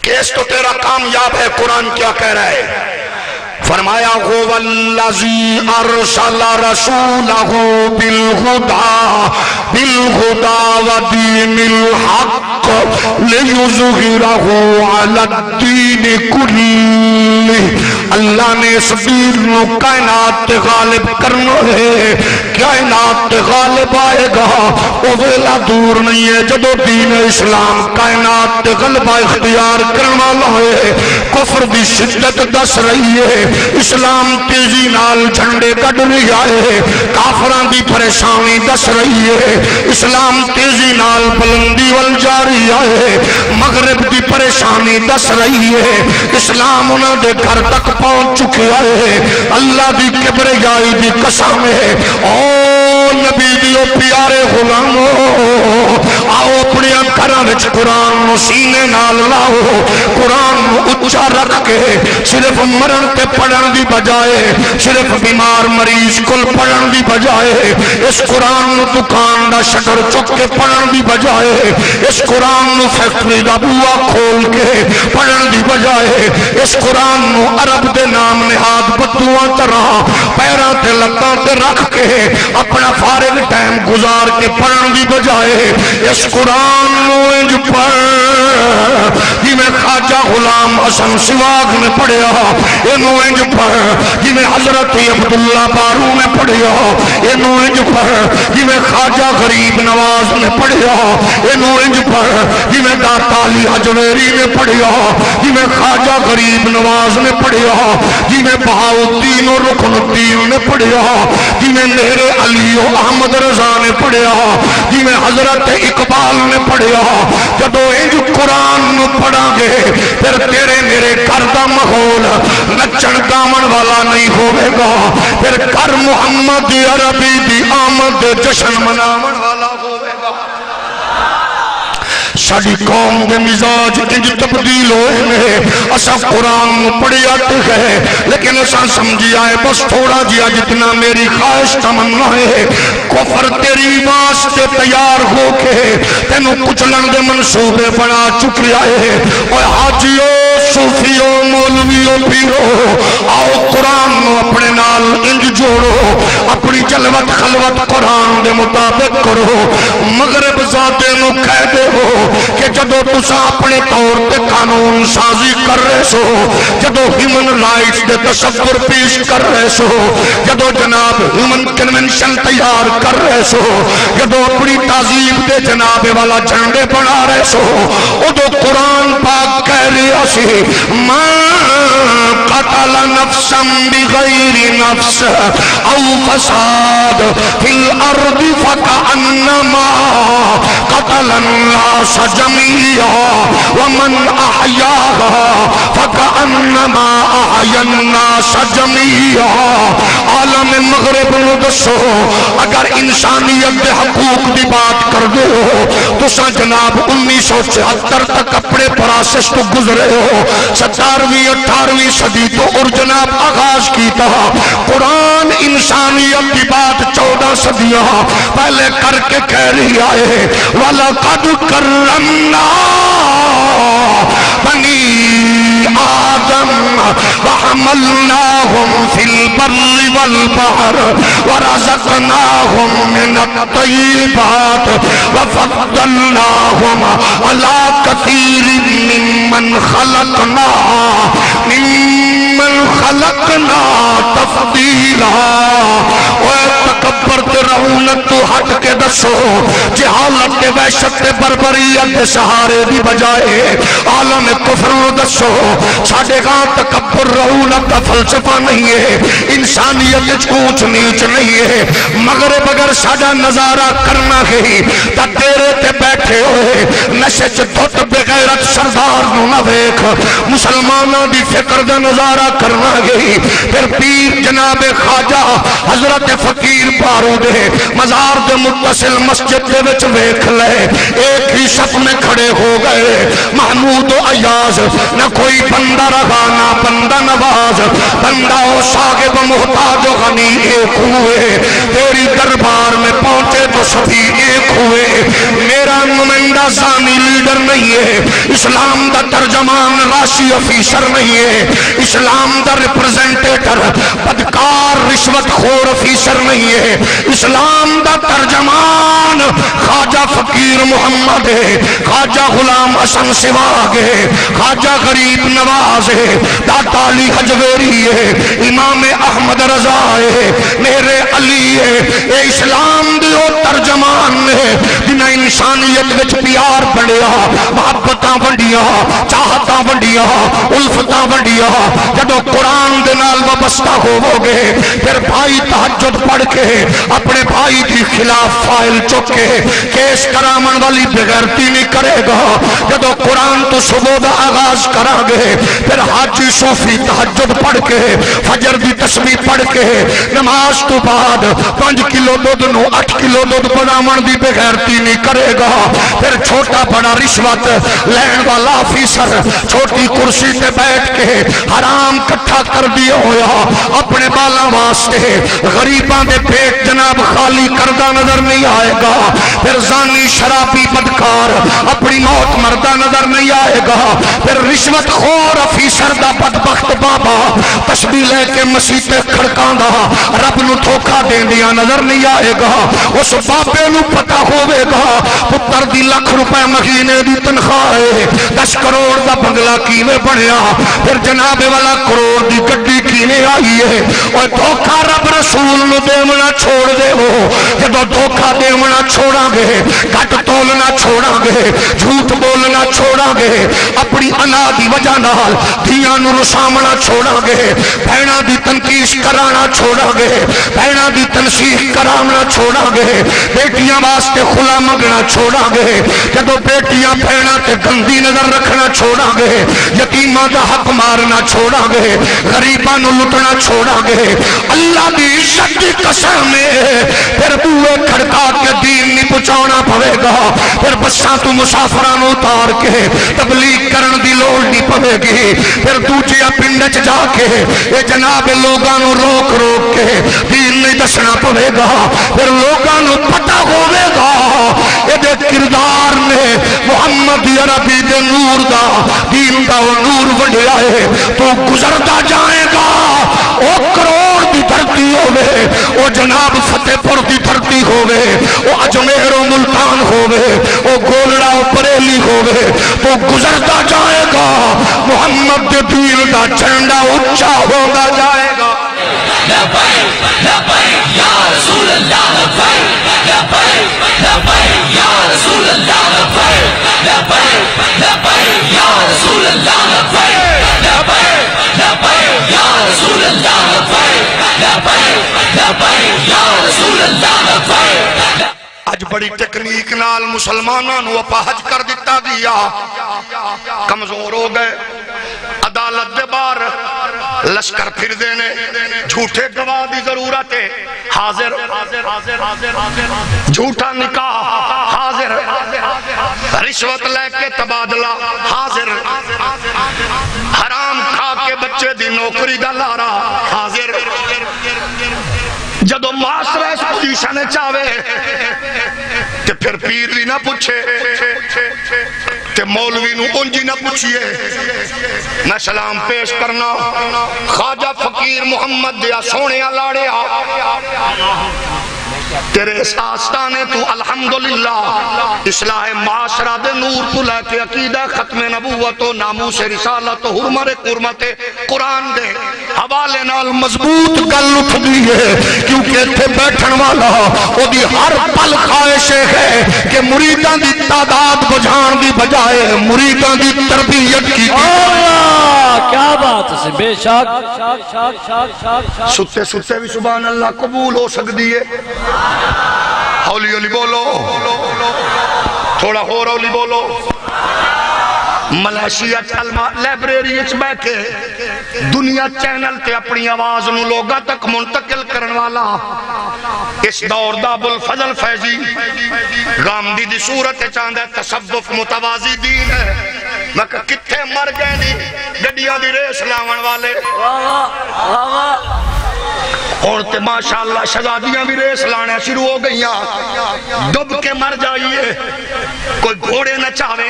S1: کیس تو تیرا کامیاب ہے. قرآن کیا کہہ رہا ہے؟ فرمایا هو الذی ارسل رسولہ بالہدی ودین الحق لیظہرہ علی الدین کلہ. اللہ نے اس دین کو کائنات غالب کرنا ہے. کائنات غالب آئے گا وہ ویلا دور نہیں ہے جدو دین اسلام کائنات غلبہ اختیار کرنا ہے. کفر دی شدت دس رہی ہے، اسلام تیزی نال جھنڈے کڈ رہی ہے. کافران دی پریشانی دس رہی ہے، اسلام تیزی نال بلندی ول جاری ہے. مغرب دی پریشانی دس رہی ہے، اسلام انہاں دے گھر تک پہنچ چکا ہے. اللہ دی کبریائی دی قسم ہے. او نبی دیو پیارے غلامو، آؤ اپنے گھراں وچ قرآن نو سینے نال لاؤ. قرآن نو اچھا رکھ کے صرف مرن تے پڑھن دی بجائے، صرف بیمار مریض کل پڑھن دی بجائے، اس قرآن نو دکان دا شٹر چک کے پڑھن دی بجائے، اس قرآن نو فیکٹری دا بوا کھول کے پڑھن دی بجائے، اس قرآن نو عرب دے نام نہاد بدواں طرح پیراں تے لتاں تے رکھ کے اپنا فارغ ٹائم گزار کے پڑھن دی بجائے اس قرآن نو انج پڑھ جی میں خواجہ غلام حسن سواگ نے پڑھیا، انو انج پڑھ جی میں حضرت عبداللہ بارو نے پڑھیا، انو انج پڑھ جی میں خواجہ غریب نواز نے پڑھیا، انو انج پڑھ جی میں داتا علی حجویری نے پڑھیا، جی میں خواجہ غریب نواز نے پڑھیا، جی میں بہاؤدین و رکن الدین نے پڑھیا، جی میں مہر علی و احمد رضا نے پڑھیا، جی میں
S3: حضرت اقبال نے پڑھیا جدو انج قرآن نو پڑھا گے پھر تیرے میرے گھر دا ماحول نچن گاون والا نہیں ہوئے گا، پھر گھر محمد عربی دی آمد جشن مناون والا ہوئے گا۔ ساڑی قوم دے مزاج انج تبدیل ہوئے میں اسا قرآن پڑھی آتے ہیں لیکن اسا سمجھی آئے بس تھوڑا جیا جتنا میری خواہش تمنا ہے کفر تیری واسطے تیار ہو کے تینوں کچلن دے منصوبے بنا چکی آئے اور حاجیو صوفیو مولویو پیرو آؤ قرآن نو اپنے نال انج جوڑو، اپنی جلوت خلوت قرآن دے مطابق کرو۔ مغرب ذاتے نو کہہ دے ہو کہ جدو تسا اپنے طور پہ قانون سازی کر رہے سو، جدو ہیومن رائٹس دے تصور پیش کر رہے سو، جدو جناب ہیومن کنونشن تیار کر رہے سو، جدو اپنی تعظیم دے جناب والا جھنڈے بنا رہے سو، ادو قرآن پاک کہہ رہا سی من قتل نفسا بغیر نفس او فساد فی الارض فکأنما قتل الناس جميعا ومن احیاها فکأنما احیا الناس جميعا۔ عالم مغرب نو دسو اگر انسانیت دے حقوق دی بات کر دے ہو تو سا جناب 1976 تک اپنے پراسس تو گزرے ہو، 17ویں 18ویں صدی تو اور جناب آغاز کیتا قرآن انسانیت کی بات 14 صدیاں پہلے کر کے کہہ رہی آئے وَلَقَدْ كَرَّمْنَا بَنِي آدم وَحَمَلْنَاهُمْ فِي الْبَرِّ وَالْبَحْرِ وَرَزَقْنَاهُمْ مِنَ الطَّيِّبَاتِ وَفَضَّلْنَاهُمْ عَلَى كَثِيرٍ مِّمَّنْ خَلَقْنَا تَفْضِيلًا۔ اوے تکبر تے رعونت تو ہٹ کے دسو جہالت تے وحشت تے بربریت تے سہارے دی بجائے عالم کفر نو دسو ساڈے گاں تکبر رعونت کا فلسفہ نہیں ہے، انسانیت اونچ نیچ نہیں ہے، مغرب اگر ساڈا نظارہ کرنا ہے تا تیرے تے بیٹھے ہوئے نشے چ دھت بغیرت سردار نو نہ ویکھ، مسلمانوں دی فکر دا نظارہ کرنا گئی پھر پیر جناب خواجہ حضرت فقیر بارو دے مزار دے متصل مسجد دے وچ ویکھ لے ایک ہی صف میں کھڑے ہو گئے محمود و عیاض، نہ کوئی بندہ رہا نہ بندہ نواز، بندہ و صاحب محتاج و غنی ایک ہوئے، تیری دربار میں پہنچے تو سبھی ایک ہوئے۔ میرا نمائندہ زانی لیڈر نہیں ہے، اسلام دا ترجمان راشی افیسر نہیں ہے، اسلام دا ریپرزنٹیٹر بدکار رشوت خور افیسر نہیں ہے، اسلام دا ترجمان خواجہ فقیر محمد ہے، خواجہ غلام حسن سواگ ہے، خواجہ غریب نواز ہے، داتا علی حجویری ہے، امام احمد رضا ہے، میرے علی ہے، اے اسلام دیو ترجمان ہے جنہ انسانیت وچ پیار بڑھیا، محبتاں بڑھیا، چاہتاں بڑھیا، الفتاں بڑھیا، جدو قرآن دے نال وابستہ ہوو گے پھر بھائی تہجد پڑھ کے اپنے بھائی کی خلاف فائل چکے کیس کرامن والی بغیرتی نہیں کرے گا، جدو قرآن تو صبح دا آغاز کرا گے پھر حاجی صوفی تہجد پڑھ کے فجر دی تسبیح پڑھ کے نماز تو بعد 5 کلو دودھ نو 8 کلو دودھ بنامن دی بغیرتی نہیں کرے گا، پھر چھوٹا بڑا رشوت لین والا آفیسر چھوٹی کرسی تے بیٹھ کے حرام کٹھا کر دیا ہویا اپنے بالا واسطے غریباں دے پیٹ جناب خالی کردہ نظر نہیں آئے گا، پھر زانی شرابی بدکار اپنی موت مردہ نظر نہیں آئے گا، پھر رشوت خور افیسر دا بدبخت بابا تسبیح لے کے مسیح تے کھڑکاں دا رب نو دھوکا دین دیا نظر نہیں آئے گا، اس بابے نو پتہ ہوئے گا پتر دی لکھ روپے مہینے دی تنخواہ ہے 10 کروڑ دا بنگلہ کیویں بنیا، پھر جناب والا کروڑ دی گڈی کیویں آئی ہے، اور دھوکا رب رسول نو دیونا چھوڑ دے ہو، جدو دھوکا دیونا چھوڑا گے گے، گھٹ تولنا چھوڑا گے، جھوٹ بولنا چھوڑا گے، اپنی انا دی وجہ نال دھیاں نو رسامنا چھوڑا گے، بہناں دی تنقیش کرانا چھوڑا گے، بہناں دی تنصیح کرانا چھوڑا گے، بیٹیاں واسطے خلا منگنا چھوڑا گے، جدو بیٹیاں بہناں تے گندی نظر رکھنا چھوڑا گے، یتیماں دا حق مارنا چھوڑا گے، غریباں نو لٹنا چھوڑا گے، اللہ دی عزت دی قسم ہے پھر بوئے کھڑکا کے دین نہیں پہنچانا پوے گا، پھر بساں تو مسافران اتار کے تبلیغ کرن دی لوڑ نہیں پوے گی، پھر دوجیا پنڈچ جا کے اے جناب لوگاں نو روک روک کے دین نہیں دسنا پوے گا، پھر لوگاں نو پتہ ہوے گا اے دے کردار نے محمد عربی دے نور دا دین دا وہ نور وڈیا ہے، تو گزرتا جائے گا او کروڑ دی دھرتی ہوئے، او جناب فتح پور دی دھرتی ہوئے، او اجمیر و ملتان ہوئے، او گولڑا و بریلی ہوئے، تو گزرتا جائے گا محمد دین دا جھنڈا اونچا ہوگا جائے گا۔
S4: لبیک لبیک یا رسول اللہ، لبیک لبیک لبیک یا رسول اللہ، لبیک لبیک لبیک یا رسول اللہ، لبیک لبیک لبیک یا رسول اللہ، لبیک لبیک لبیک یا رسول اللہ، لبیک۔
S3: اج بڑی ٹیکنیک نال مسلمانوں نو اپاہج کر دیتا گیا، کمزور ہو گئے، عدالت دے بار لشکر پھر دینے، جھوٹے گواہ دی ضرورت ہے، حاضر جھوٹا نکاح حاضر، رشوت لے کے تبادلہ حاضر، حرام کھا کے بچے دی نوکری دا لارا حاضر، جدو معاشرہ اس پوزیشن چاہوے تے پھر پیر بھی نہ پوچھے تے مولوی نو انجی نہ پوچھئے، میں سلام پیش کرنا خواجہ فقیر محمد دیا سونیا لاڑیا، تیرے اس آستانے تو الحمدللہ اصلاح معاشرہ دے نور تو لے کے عقیدہ ختم نبوت و ناموس رسالت و حرمت قرمت قرآن دے حوالے نال مضبوط گل اٹھ دیئے، کیونکہ تھے بیٹھن والا او دی ہر پل خواہش ہے کہ مریدان دی تعداد بجھان دی بجائے مریدان دی تربیت کی
S2: اللہ کیا بات ہے، بے شک
S3: ستے ستے بھی سبحان اللہ قبول ہو سکتی ہے، ہولی ہولی بولو، تھوڑا ہو رولی بولو۔ ملائشیا لائبریری اچ بیٹھے دنیا چینل تے اپنی آواز نو لوگاں تک منتقل کرن والا اس دور دا ابوالفضل فیضی غامدی دی صورت چاندہ تصوف متوازی دین ہے، میں کہا کتھے مر گئے نہیں گڈیاں دی ریس لاون والے، اور تے ماشاءاللہ شہزادیاں بھی ریس لانے شروع ہو گئیاں، ڈب کے مر جائیے، کوئی گھوڑے نہ چاہے،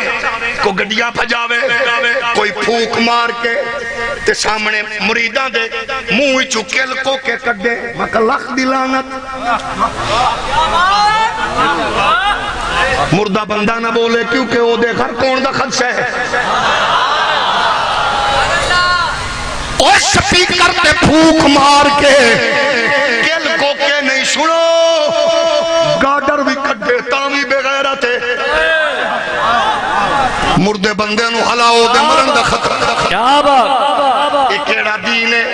S3: کوئی گڈیاں پھجاوے، کوئی پھوک مار کے تے سامنے مریداں دے منہ چکل کو کے کڈے، مکہ لخ دی لعنت، مردہ بندہ نہ بولے کیونکہ وہ دے گھر کون دا خدشہ ہے، اور سپیکر تے پھوک مار کے کل کو کے نہیں سنو، گاڈر بھی کڈے تاوی بغیرت ہے، مردے بندے نو ہلاؤ دے مرن دا خطرہ،
S2: کیا بات،
S3: ایک ایڑا دین ہے،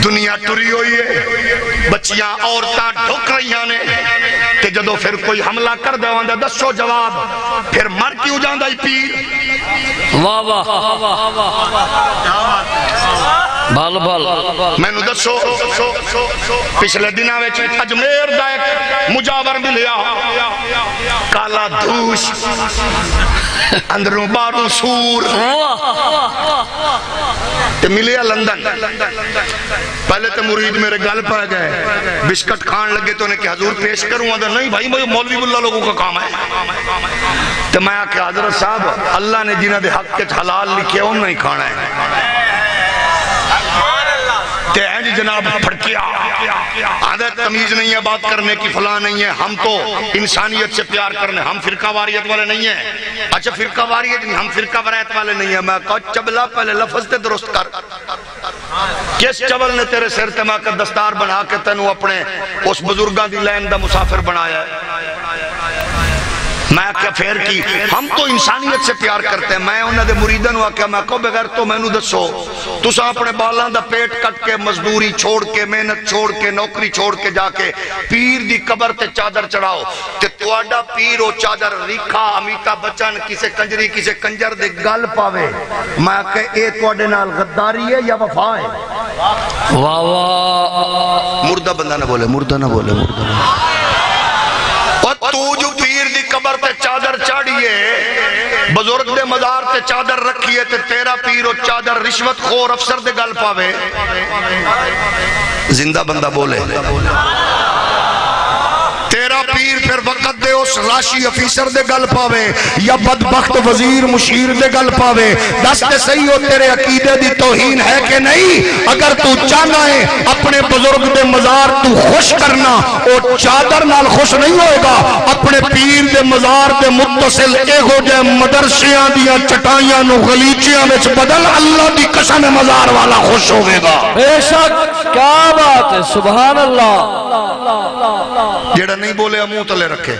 S3: دنیا ٹری ہوئی ہے، بچیاں عورتاں ڈھک رہی ہیں، کہ جدو پھر کوئی حملہ کر دے وہاں دسو جواب، پھر مر کیوں جاندہ ہی پیر،
S2: واہ واہ بھال بھال
S3: میں نو دسو پچھلے دنوں میں اجمیر دا ایک مجاور ملیا، کالا دھوش اندروں باروں سور، تے ملیا لندن، پہلے تے مرید میرے گل پہ گئے، بسکٹ کھان لگے تو انہیں کہ حضور پیش کروں، نہیں بھائی مولوی اللہ لوگوں کا کام ہے، تو میں آکے حضرت صاحب اللہ نے جنہ دے حق کے حلال لکھے ان نہیں کھانا ہے، تے ہیں جی جناب پھڑکیا، عادت تمیز نہیں ہے بات کرنے کی، فلاں نہیں ہے، ہم تو انسانیت سے پیار کرنے، ہم فرقہ واریت والے نہیں ہیں، اچھا فرقہ واریت نہیں، ہم فرقہ واریت والے نہیں ہیں، میں کہا چبلا پہلے لفظ تے درست کر، کس چبل نے تیرے سر تے ماں کا دستار بنا کے تنو اپنے اس بزرگاں دی لین دا مسافر بنایا ہے، میں کیا پھر کی ہم تو انسانیت سے پیار کرتے ہیں. میں انہوں نے مریدن ہوا کہ میں کو بغیر تو میں نو دسو تسا اپنے بالان دا پیٹ کٹ کے مزدوری چھوڑ کے محنت چھوڑ کے نوکری چھوڑ کے جا کے پیر دی قبر تے چادر چڑھاؤ تے تواڈا پیر او چادر ریکھا امیتابھ بچن کسے کنجری کسے کنجر دے گل پاوے. میں کہ اے تواڈے نال غداری ہے یا وفا ہے؟
S2: واہ واہ.
S1: مردہ بندہ نہ بولے مردہ نہ بولے مردہ نہ بولے.
S3: تو جو پیر دی قبر تے چادر چاڑیے بزرگ دے مزار تے چادر رکھیے تے تیرا پیر و چادر رشوت خور افسر دے گل پاوے.
S1: زندہ بندہ بولے.
S3: تیرا پیر پھر وقت دے اس راشی افیسر دے گل پاوے یا بدبخت وزیر مشیر دے گل پاوے. دس تے صحیح ہو تیرے عقیدے دی توہین ہے کہ نہیں؟ اگر تو چاہنا ہے اپنے بزرگ دے مزار تو خوش کرنا او چادر نال خوش نہیں ہوئے گا. اپنے پیر دے مزار دے متصل ایگو دے مدرسیاں دیا چٹائیاں نو غلیچیاں وچ بدل اللہ دی قسم مزار والا خوش ہوئے گا.
S2: بے شک کیا بات ہے. سبحان اللہ.
S3: جڑا نہیں بولے منہ تلے رکھے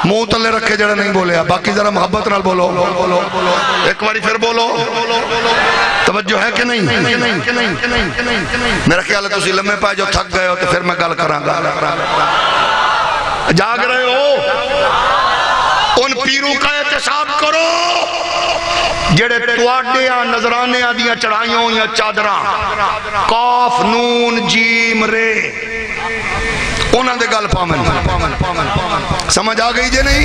S3: منہ تلے رکھے جڑا نہیں بولے. باقی ذرا محبت نال بولو ایک باری پھر بولو. توجہ ہے کہ نہیں؟ میرا خیال ہے تسی لمحے پائے جو تھک گئے ہو تو پھر میں گل کراں گا. جاگ رہے ہو ان پیروں کا احتساب کرو جڑے تواڈیاں نظرانیاں دیاں چڑھائیوں یا چادراں قاف نون جیم رے انہاں دے گل پامن. سمجھ آ گئی جے نہیں؟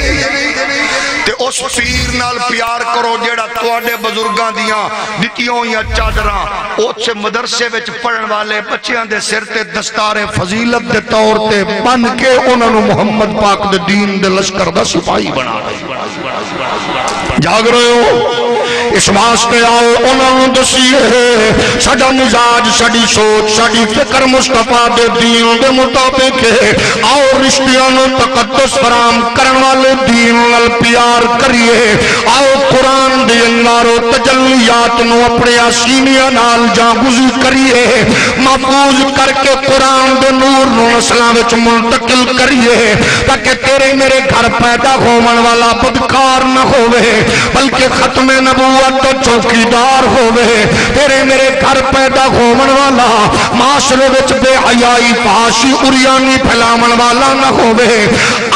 S3: تے اس پیر نال پیار کرو جیڑا تواڈے بزرگاں دیاں دتیوں یا چادراں اوچے مدرسے وچ پڑھن والے بچیاں دے سر تے دستار فضیلت دے طور تے بن کے انہاں نو محمد پاک دے دین دے لشکر دا سپاہی بنا رہے. جاگ رہے ہو؟ اس واسطے آؤ انہاں نو دسیے ساڈا مزاج ساڈی سوچ ساڈی فکر مصطفیٰ دے دین دے مطابق ہے. آؤ رشتیاں نو تقدس فرام کرن والے دین نال پیار کریے. آؤ قرآن دے انوار و تجلیات نو اپنے سینیاں نال جاگزی کریے. محفوظ کر کے قرآن دے نور نو نسلاں وچ منتقل کریے تاکہ تیرے میرے گھر پیدا ہون والا بدکار نہ ہوئے بلکہ ختم نبوت تو چوکیدار ہوئے. تیرے میرے گھر پیدا ہون والا معاشرے وچ بے حیائی فحاشی عریانی پھیلاون والا نہ ہوئے.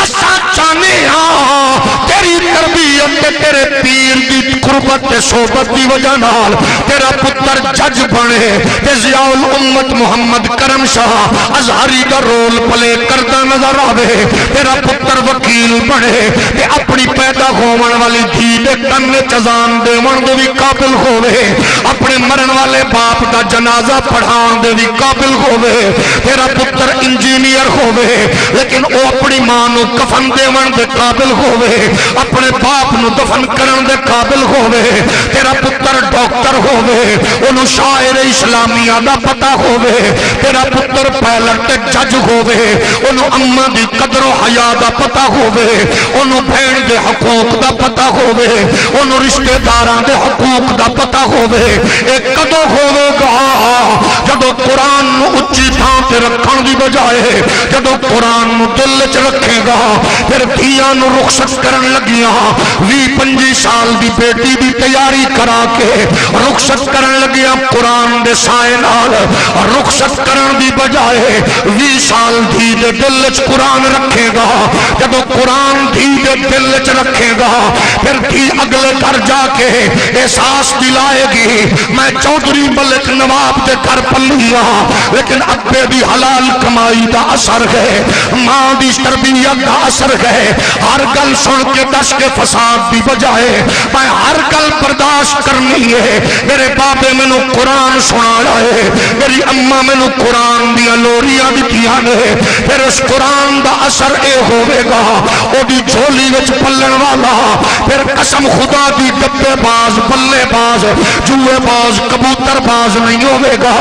S3: اسا چاہنے ہاں تیری تربیت تیرے پیر دی قربت تے صحبت دی وجہ نال تیرا پتر جج بنے تے ضیاء الامت محمد کرم شاہ ازہری دا رول پلے کردہ نظر آوے. تیرا پتر وکیل بنے تے اپنی پیدا ہون والی دھی دے کن چزان دے من دے بھی قابل ہوئے. اپنے مرن والے باپ دا جنازہ پڑھان دے بھی قابل ہوئے. تیرا پتر انجینئر ہوئے لیکن او اپنی ماں نو کفن دے من دے قابل ہوئے. اپنے باپ نو دفن کرن دے قابل ہوئے. تیرا پتر ڈاکٹر ہوئے انہوں شاعر اسلامیہ دا پتہ ہوئے. تیرا پتر پائلٹ جج ہوئے انہوں اماں دی قدر و حیا دا پتہ ہوئے. انہوں بہن دے حقوق دا پتہ ہوئے. انہوں رشتہ داراں دے حقوق دا پتہ ہوئے. ایک کدو ہوئے گا جدو قرآن نو اچھی تھاں تے رکھن دی بجائے جدو قرآن نو دل چ رکھے گا. پھر دھیاں نو رخصت کرن لگیاں 20-25 سال دی بیٹی دی تیاری کرا کے رخصت کرن لگیاں قرآن دے سائے نال. رخصت کرن دی بجائے 20 سال دھی دے دل چ قرآن رکھے گا. جدو قرآن دھی دے دل چ رکھے گا پھر دھی اگلے گھر جا کے احساس دلائے گی میں چودھری ملک نواب دے گھر پلیا لیکن ابے دی حلال کمائی دا اثر ہے ماں دی تربیت دا اثر ہے. ہر گل سن کے دس کے فساد دی بجائے میں ہر گل برداشت کرنی ہے. میرے بابے میں نو قرآن سنا ہے میری اماں میں نو قرآن دیا لوریاں دتیاں نے. پھر اس قرآن دا اثر اے ہوئے گا او دی جھولی وچ پلن والا پھر قسم خدا دی ڈبے باز بلے باز جوئے باز کبوتر باز نہیں ہوئے گا.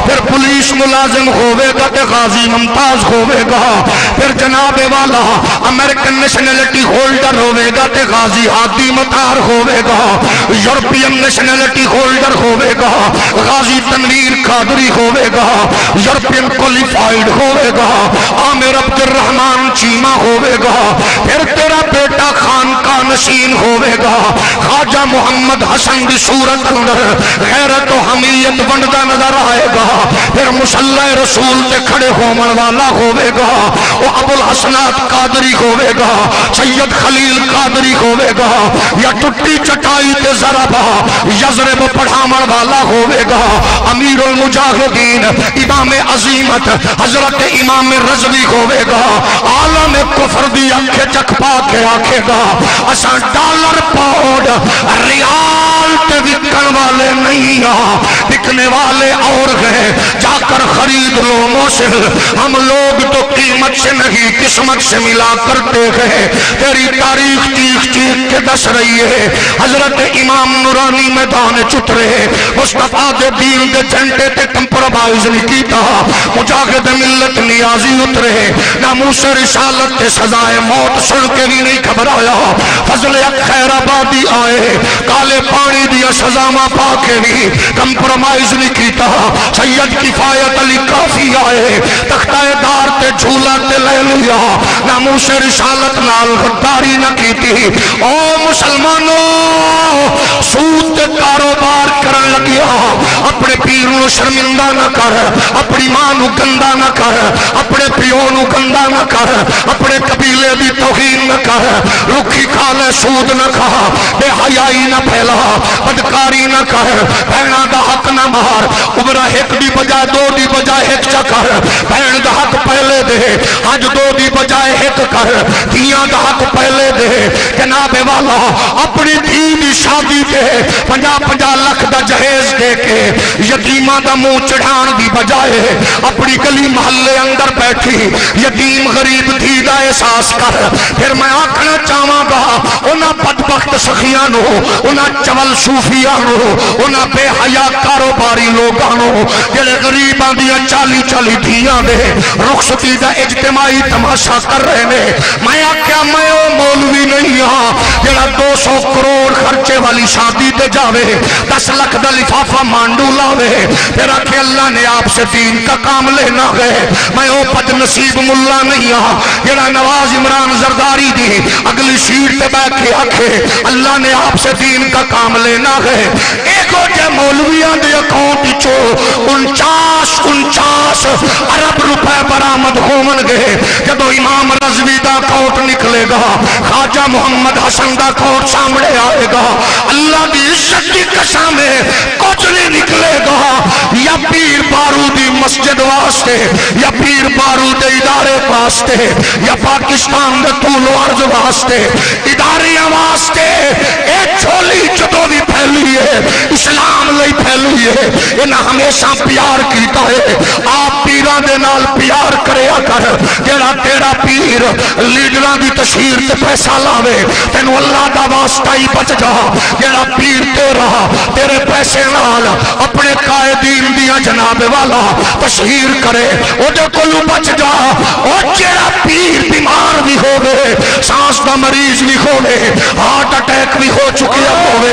S3: پھر پولیس ملازم ہوئے گا تے غازی ممتاز ہوئے گا. پھر جناب والا امریکن نیشنلٹی ہولڈر ہوئے گا تے غازی ہادی مطار ہوئے گا، یورپین نیشنلٹی ہولڈر ہوئے گا غازی تنویر قادری ہوئے گا، یورپین کولیفائیڈ ہوئے گا عامر عبد الرحمن چیمہ ہوئے گا، پھر تیرا بیٹا خان کا نشین ہوئے گا خواجہ محمد حسن دی صورت اندر غیرت و حمیت بندہ نظر آئے گا، پھر مسلح رسول تے کھڑے ہومن والا ہوئے گا وہ ابو الحسنات قادری ہوئے گا، سید خلیل قادری ہوئے گا، یا ٹٹی چٹائی تے ضربہ یضرب پڑھامن والا ہوئے گا، امیر المجاہدین امام عظیمت حضرت امام رضوی ہوئے گا، عالم کفر دی انکھے چک پا کے آکھے گا اساں ڈالر پاؤنڈ ریال تے وکن والے نہیں بکنے والے اور گئے، جا کر خرید لو موسل، ہم لوگ تو قیمت سے نہیں قسمت سے ملا کرتے گئے، تیری تاریخ چیخ چیخ کے دس رہی ہے۔ حضرت امام نورانی میدان چترے مصطفیٰ دے دین دے جھنڈے تے کمپرومائز نہیں کیتا، مجاہد ملت نیازی اترے، ناموس رسالت تے سزائے موت سن کے بھی نہیں گھبرایا، فضل خیر آبادی آئے کالے پانی دیا سزا ماں پا کے بھی کمپرومائز نہیں کیتا، سید کفایت علی کافی آئے تختہ دار تے جھولا تے لے لیا، ناموس رسالت نال غداری نہ کیتی۔ او مسلمانوں سود تے کاروبار کرن لگیا، اپنے پیر نو شرمندہ نہ کر، اپنی ماں نو گندہ نہ کر، اپنے پیو نو گندہ نہ کر، اپنے قبیلے دی توہین نہ کر، رکھی کھالے سود نہ کھا، بے حیائی نہ پھیلا، بدکاری نہ کر، بہنہ دا حق نہ مار، عمرہ ایک دی بجائے دو دی بجائے ایک چکر، بہن دا حق پہلے دے آج دو دی بجائے ایک کر، دیاں دا حق پہلے دے، جناب والا اپنی دی شادی دے 50-50 لاکھ دا جہیز دے کے یتیمہ دا منہ چڑھان دی بجائے اپنی گلی محلے اندر بیٹھی یتیم غریب دھی دا احساس کر۔ پھر میں آکھنا چاہواں گا انہاں بدبخت سخیانو، انہاں چول صوفیانو، انہاں بے حیا کاروباری لوگانو جڑے غریباں دیا 40 دھیاں دے رخصتی دا اجتماعی تماشا کر رہے نے، میں آکھیا میں او مولوی نہیں ہاں جڑا 200 کروڑ خرچے والی شادی تے جاوے 10 لاکھ دا لفافہ مانڈو لاوے، پھر آکھے اللہ نے آپ سے دین کا کام لینا ہے، میں او بد نصیب ملا نہیں ہاں جڑا نواز عمران زرداری دی اگلی سیٹ تے بیٹھے آکھے اللہ نے آپ سے دین کا کام لینا ہے۔ ایک ہو جے مولویاں دے اکاؤنٹ چو 49 ارب روپے برآمد ہومن گئے، جدو امام رضوی دا اکاؤنٹ نکلے گا، خواجہ محمد حسن دا اکاؤنٹ سامنے آئے گا، اللہ دی عزت دی قسم ہے کچھ نہیں نکلے گا، یا پیر بارودی مسجد واسطے، یا پیر بارود ادارے واسطے، یا پاکستان دے طول و عرض واسطے، اداریاں واسطے، ایک چھولی جدو بھی پھیلی ہے اسلام لئی پھیلی ہے، انہاں ہمیشہ پیار کیتا ہے، آپ پیران دے نال پیار کریا کر، جیڑا تیرا پیر لیڈران دی تشہیر تے پیسہ لاوے تینو اللہ دا واسطہ ہی بچ جا، جیڑا پیر تیرا تیرے پیسے نال اپنے قائدین دیا جناب والا تشہیر کرے او دے کلو بچ جا، او جیڑا پیر بیمار بھی ہوئے سانس دا مریض بھی ہوئے ہارٹ اٹیک بھی ہو چکے ہوئے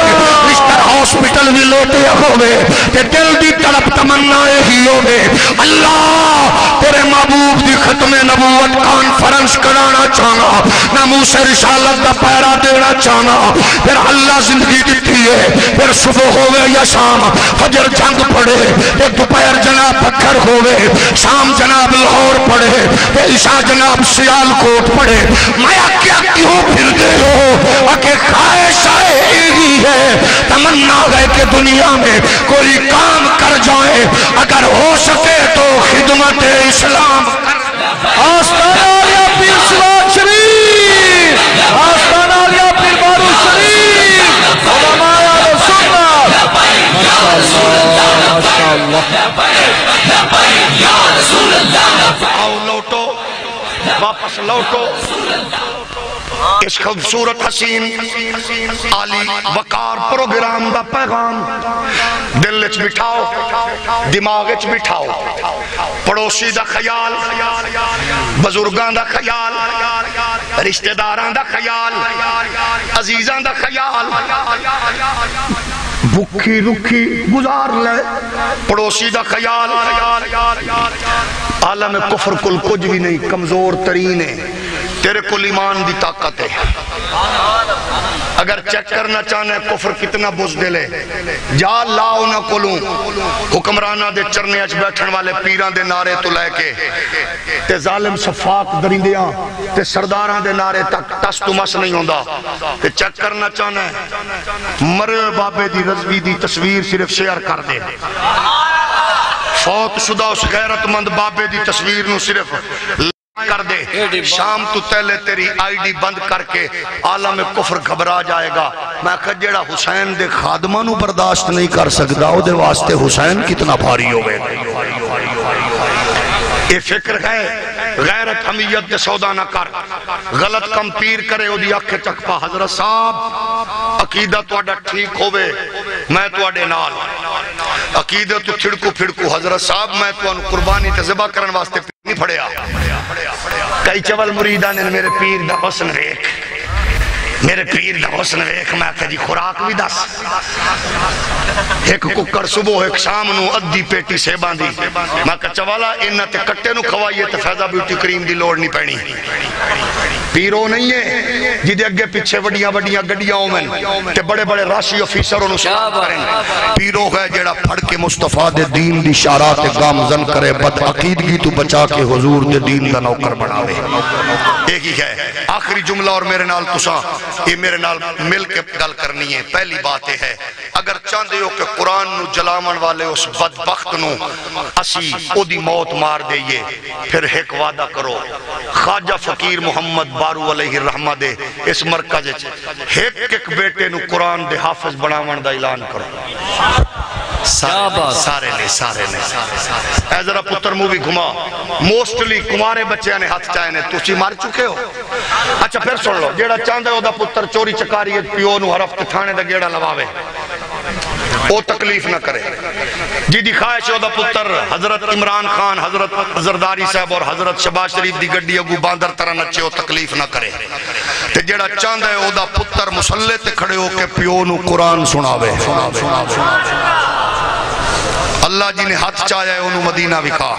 S3: رشتر ہاسپٹل بھی لوٹے ہوئے تے دل دی طرف تمنا ہی ہوئے، اللہ تیرے محبوب دی ختم نبوت کانفرنس کرانا چاہنا، ناموس رسالت دا پیرا دینا چاہنا، پھر اللہ زندگی دیتی ہے، پھر صبح ہوئے یا شام فجر جنگ پڑے، پھر دوپہر جناب پتھر ہوئے، شام جناب لاہور پڑے، پھر عشاء جناب سیال کوٹ پڑے، میں کیا کیوں پھر دے ہو کہ خواہش آئی ہے تمنا ہے کہ دنیا میں کوئی کام کر جائے، اگر ہو سکے تو خدمت اسلام
S2: آستانہ علیہ پیر سواد شریف، آستانہ علیہ پیر بارو شریف، علماء اہل سنت، ماشاءاللہ۔
S3: آؤ لوٹو واپس لوٹو اس خوبصورت حسین عالی وقار پروگرام دا پیغام دل وچ بٹھاؤ، دماغ وچ بٹھاؤ، پڑوسی دا خیال، بزرگاں دا خیال، رشتہ داراں دا خیال، عزیزاں دا خیال، بھوکی رکھی گزار لے پڑوسی دا خیال۔ عالم کفر کل کچھ بھی نہیں، کمزور ترین ہے، تیرے کل ایمان دی طاقت ہے۔ اگر چیک کرنا چاہنا ہے کفر کتنا بزدل ہے، جا لاؤ نہ کلوں حکمرانہ دے چرنے اچ بیٹھن والے پیران دے نعرے تو لے کے تے ظالم صفاق درندیاں تے سرداراں دے نعرے تک ٹس تو مس نہیں ہوندہ۔ تے چیک کرنا چاہنا ہے مرے بابے دی رضوی دی تصویر صرف شیئر کر دے، فوت شدہ اس غیرت مند بابے دی تصویر نو صرف کر دے، شام تو تیلے تیری آئی ڈی بند کر کے عالم کفر گھبرا جائے گا۔ میں کہا جیڑا حسین دے خادمہ نو برداشت نہیں کر سکتا، او دے واسطے حسین کتنا بھاری ہوئے گا۔ یہ فکر ہے غیرت حمیت دے سودا نہ کر، غلط کم پیر کرے او دی آنکھیں چکپا۔ حضرت صاحب عقیدہ تو اڈا ٹھیک ہوئے، میں تو اڈے نال عقیدہ تو چھڑکو پھڑکو۔ حضرت صاحب میں تو انو قربانی تے ذبح کرن واسطے نہیں پھڑیا۔ کئی چول مریدان نے میرے پیر دا حسن ویکھ، میرے پیر دا حسن ویکھ، میں کہا جی خوراک بھی دس، ایک ککر صبح ایک شام نو ادھی پیٹی سے باندھی۔ میں کہا چوالا انہ تے کٹے نو کھوائیے تے فیضہ بیوٹی کریم دی لوڑ نہیں پہنی۔ پیرو نہیں ہے جدے اگے پیچھے وڈیاں وڈیاں گڈیاں ہومن تے بڑے بڑے راشی افیسروں نو سلام کریں۔ پیرو ہے جیڑا پڑھ کے مصطفیٰ دے دین دی شارات گامزن کرے، بد عقیدگی تو بچا کے حضور دے دین دا نوکر بناوے۔ ایک ہی ہے آخری جملہ اور میرے نال تساں یہ میرے نال مل کے گل کرنی ہے۔ پہلی بات ہے اگر چاہندے ہو کہ قرآن نو جلامن والے اس بدبخت نو اسی او دی موت مار دئیے، پھر ایک وعدہ کرو خواجہ فقیر محمد بارو علیہ الرحمہ دے اس مرکز ایک ایک بیٹے نو قرآن دے حافظ بناون دا اعلان کرو۔ سارے نے اے ذرا پتر مو بھی گھما، موسٹلی کمارے بچے نے ہاتھ چاہے نے تُسی مار چکے ہو۔ اچھا پھر سن لو، جیڑا چاہندے ہو دا پتر چوری چکاری پیو نو حرف تھانے دا گیڑا لواوے، او تکلیف نہ کرے۔ جی دی خواہش ہو دا پتر حضرت عمران خان، حضرت زرداری صاحب اور حضرت شباز شریف دی گڈی اگو باندر طرح نچے ہو، تکلیف نہ کرے۔ تے جیڑا چاہندے ہو دا پتر مسلح تے کھڑے ہو کے پیو نو قرآن سناوے۔ اللہ جنہیں ہاتھ چاہیا ہے انہوں مدینہ وکھا،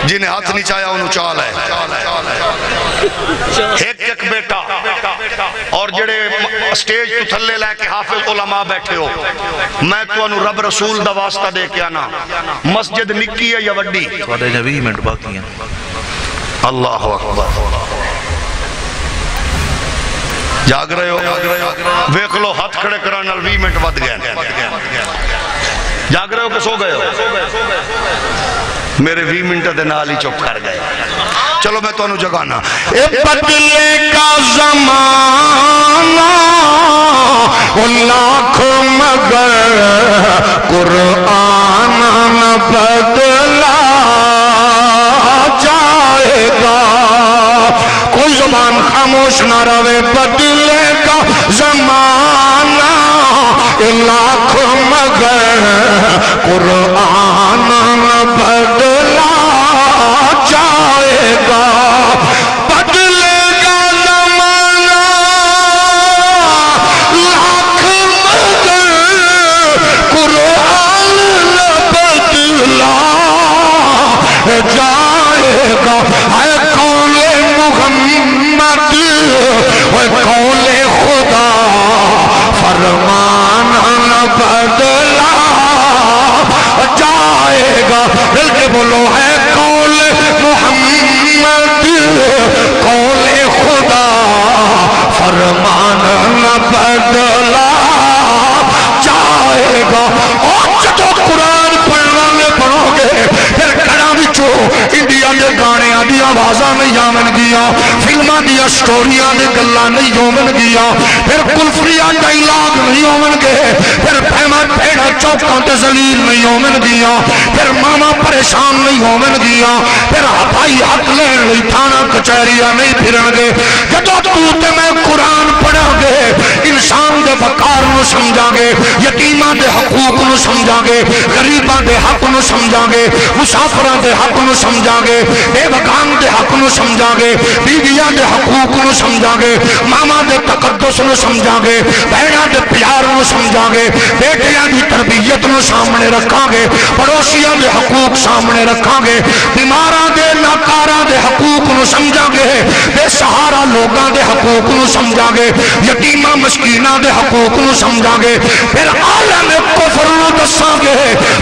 S3: جنہیں ہاتھ نہیں چاہیا انہوں چال ہے۔ ایک ایک بیٹا اور جڑے اسٹیج تو تھلے لے کے حافظ علماء بیٹھے ہو، میں تو انہوں رب رسول دا واسطہ دے کے آنا، مسجد نکی ہے یا وڈی؟
S5: وعدہ 20 منٹ باقی ہیں۔
S3: اللہ اکبر، جاگ رہے ہو؟ ویکھ لو ہاتھ کھڑے کرانا 20 منٹ ود گئے۔ جاگ رہے ہو کہ سو گئے ہو؟ میرے 20 منٹ دے نال ہی چپ کر گئے۔ چلو میں تو انہوں جگانا۔ اے بدلے کا زمانہ لاکھ مگر قرآن نہ بدلا جائے گا، کوئی زبان خاموش نہ رہے۔ بدلے کا زمانہ لاکھ مگر قرآن نہ بدلا جائے گا، بدلے گا زمانہ لاکھ مگر قرآن نہ بدلا جائے گا۔ اے قول محمد اے قول خدا فرمان نہ بدلا جائے گا۔ مل کے بولو ہے قول محمد قول خدا فرمان نہ بدلا جائے گا۔ اور جدو قرآن پڑھنے پڑھو گے پھر گھڑا بچو انڈیا کے گانے آدھی آوازہ نہیں آمن گیا، فلمہ دیا سٹوریاں دے گلہ نہیں آمن گیا، پھر کلفریہ ڈائیلاگ نہیں آمن گئے، پھر پہمت پھیڑا چوکاں تے زلیل نہیں آمن گیا، پھر ماما پریشان نہیں آمن گیا، پھر بھائی حق لین لی تھانا کچھریاں نہیں پھرن گے۔ جدو تو تے میں قرآن پڑھا گے انسان دے وقار نو نو سمجھا گے یتیماں دے حقوق نو سمجھا گے غریباں دے حق نو سمجھا گے مسافراں دے حق نو سمجھا گے بے وقان دے حق نو سمجھا گے بیویاں دے حقوق نو سمجھا گے ماما دے تقدس نو سمجھا گے بہناں دے پیار نو سمجھا گے بیٹیاں دی تربیت نو سامنے رکھاں گے پڑوسیاں دے حقوق سامنے رکھاں گے بیماراں دے ناکاراں دے حقوق نو سمجھا گے بے سہارا لوگاں دے حقوق نو سمجھا گے یتیماں مسکیناں دے حقوق نو سمجھا گے پھر عالم کفر نو دساں گے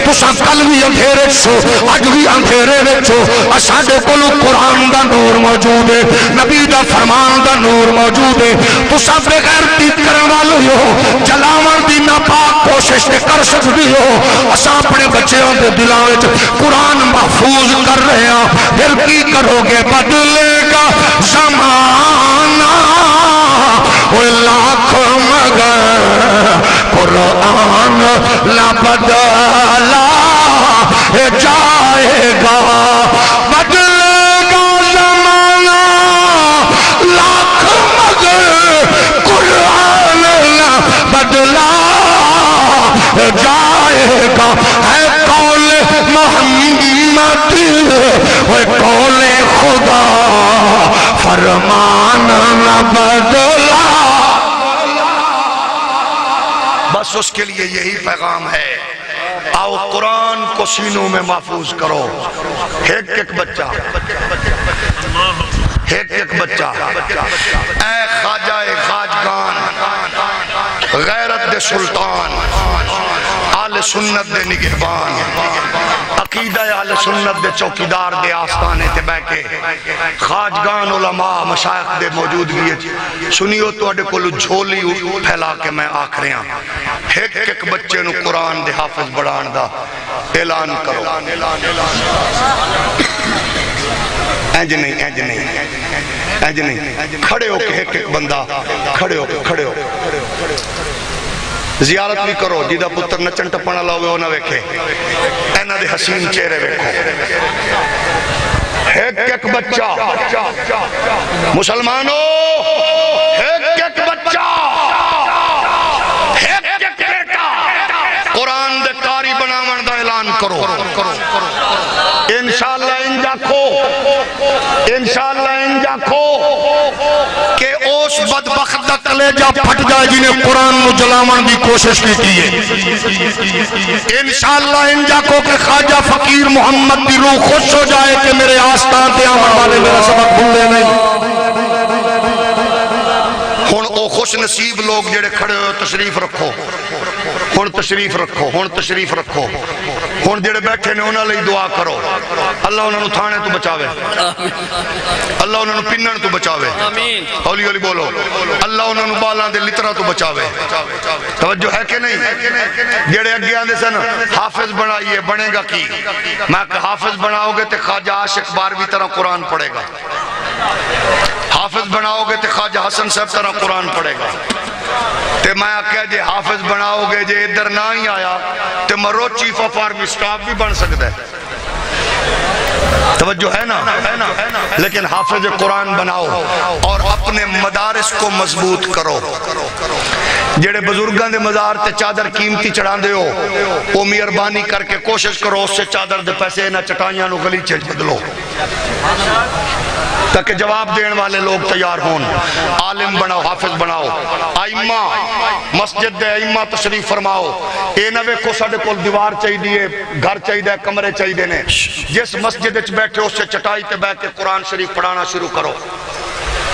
S3: تساں کل بھی اندھیرے سو اج بھی اندھیرے وچو ساڈے کول قرآن دا نور موجود ہے نبی دا فرمان دا نور موجود ہے تساں بے غیرتی کرن والے ہو جلاون دی ناپاک کوشش تے کر سکدی ہو اساں اپنے بچیاں دے دلاں وچ قرآن محفوظ کر رہے ہیں پھر کی کرو گے بدلے گا زمانہ وہ لاکھ مگر قرآن نہ بدلا جائے گا بدلے گا زمانہ لاکھ مگر قرآن نہ بدلا جائے گا ہے قول محمد وہ قول خدا فرمان نہ بدلا بس اس کے لیے یہی پیغام ہے آؤ قرآن کو سینوں میں محفوظ کرو ایک ایک بچہ ایک ایک بچہ اے خواجہ خواجگان غیرت دے سلطان آل سنت دے نگہبان عقیدہ آل سنت دے چوکیدار دے آستانے تے بیٹھے خواجگان علماء مشایخ دے موجودگی سنیو تو اڈے کولو جھولی پھیلا کے میں آکھ رہے ہیں ایک ایک بچے نو قرآن دے حافظ بڑھان دا اعلان کرو اینج نہیں اینج نہیں اینج نہیں کھڑے ہو کے ایک ایک بندہ کھڑے ہو زیارت بھی کرو جیدہ پتر نچن ٹپانا لاؤے ہو نہ ویکھے اینا دے حسین چہرے ویکھو ایک ایک بچہ مسلمانوں ایک ایک بچہ ایک ایک بیٹا قرآن دے قاری بناون دا اعلان کرو انشاءاللہ انجا کھو کہ اس بدبخت دا کلیجہ پھٹ جائے جنہیں قرآن نو جلاون دی کوشش کی ہے انشاءاللہ انجا کھو کہ خواجہ فقیر محمد دی روح خوش ہو جائے کہ میرے آستان تے آمن والے میرا سبق بھولے نہیں ہن او خوش نصیب لوگ جڑے کھڑے ہوئے تشریف رکھو ہن تشریف رکھو ہن جڑے بیٹھے نے انہاں لئی دعا کرو اللہ انہاں نو تھانے تو بچاوے اللہ انہاں نو پنن تو بچاوے ہولی ہولی بولو اللہ انہاں نو بالاں دے لترا تو بچاوے توجہ ہے کہ نہیں جڑے اگے آندے سن حافظ بنائیے بنے گا کی میں کہ حافظ بناؤ گے تے خواجہ عاشق 12ویں طرح قرآن پڑھے گا حافظ بناؤ گے تے خواجہ حسن صاحب طرح قرآن پڑھے گا تے میں کہہ جے حافظ بناؤ گے جے ادھر نہ ہی آیا تے مرو چیف آف آرمی سٹاف بھی بن سکتا ہے توجہ ہے نا لیکن حافظ قرآن بناؤ اور اپنے مدارس کو مضبوط کرو جڑے بزرگاں دے مزار تے چادر قیمتی چڑھان دے ہو وہ مہربانی کر کے کوشش کرو اس سے چادر دے پیسے نہ چٹائیاں نو گلیچے بدلو تاکہ جواب دین والے لوگ تیار ہون عالم بناؤ حافظ بناؤ ائمہ مسجد دے ائمہ تشریف فرماؤ اے نہ ویکھو ساڈے کول دیوار چاہیے گھر چاہیے کمرے چاہیے نے جس مسجد وچ بیٹھے اس سے چٹائی تے بیٹھ کے قرآن شریف پڑھانا شروع کرو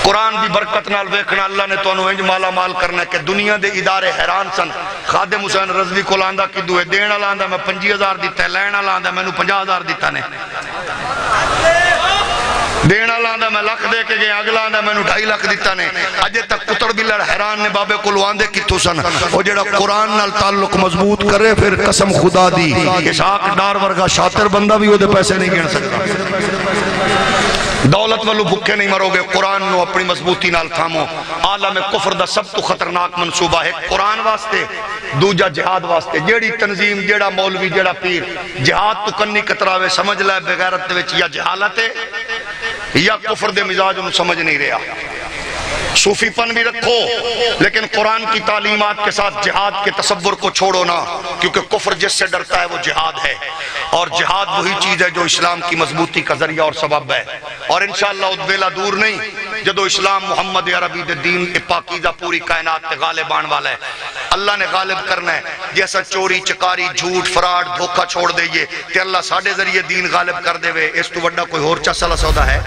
S3: قرآن دی برکت نال ویکھنا اللہ نے تو انہوں انج مالا مال کرنا ہے کہ دنیا دے ادارے حیران سن خادم حسین رضوی کو لاندہ کی دوئے دینا لاندہ میں 50,000 دیتا ہے لینا لاندہ میں 50,000 دیتا نے دینا لاندہ میں لکھ دے کے گئے اگلا لاندہ میں 2.5 لکھ دیتا نے اجے تک کتر بھی لڑ حیران نے بابے کو لواندے کی تو سن وہ جڑا قرآن نال تعلق مضبوط کرے پھر قسم خدا دی اسحاق ڈار ورگا شاطر بندہ بھی وہ دے پیسے نہیں گن سکتا دولت والو بھکے نہیں مرو گے قرآن نو اپنی مضبوطی نال تھامو عالم کفر دا سب تو خطرناک منصوبہ ہے قرآن واسطے دوجہ جہاد واسطے جیڑی تنظیم جیڑا مولوی جیڑا پیر جہاد تو کنی کتراوے سمجھ لائے بغیرت دے وچ یا جہالت ہے یا کفر دے مزاج انہوں سمجھ نہیں رہا صوفی پن بھی رکھو لیکن قرآن کی تعلیمات کے ساتھ جہاد کے تصور کو چھوڑو نا، کیونکہ کفر جس سے ڈرتا ہے وہ جہاد ہے، اور جہاد وہی چیز ہے جو اسلام کی مضبوطی کا ذریعہ اور سبب ہے۔ اور انشاءاللہ ادویلا دور نہیں جدو اسلام محمد عربی دے دین پاکیزہ پوری کائنات تے غالب آن والا ہے، اللہ نے غالب کرنا ہے۔ جیسا چوری چکاری جھوٹ فراڈ دھوکہ چھوڑ دئیے تے اللہ ساڑھے ذریعے دین غالب کر دے وے، اس تو وڈا کوئی اور چسلا سودا ہے؟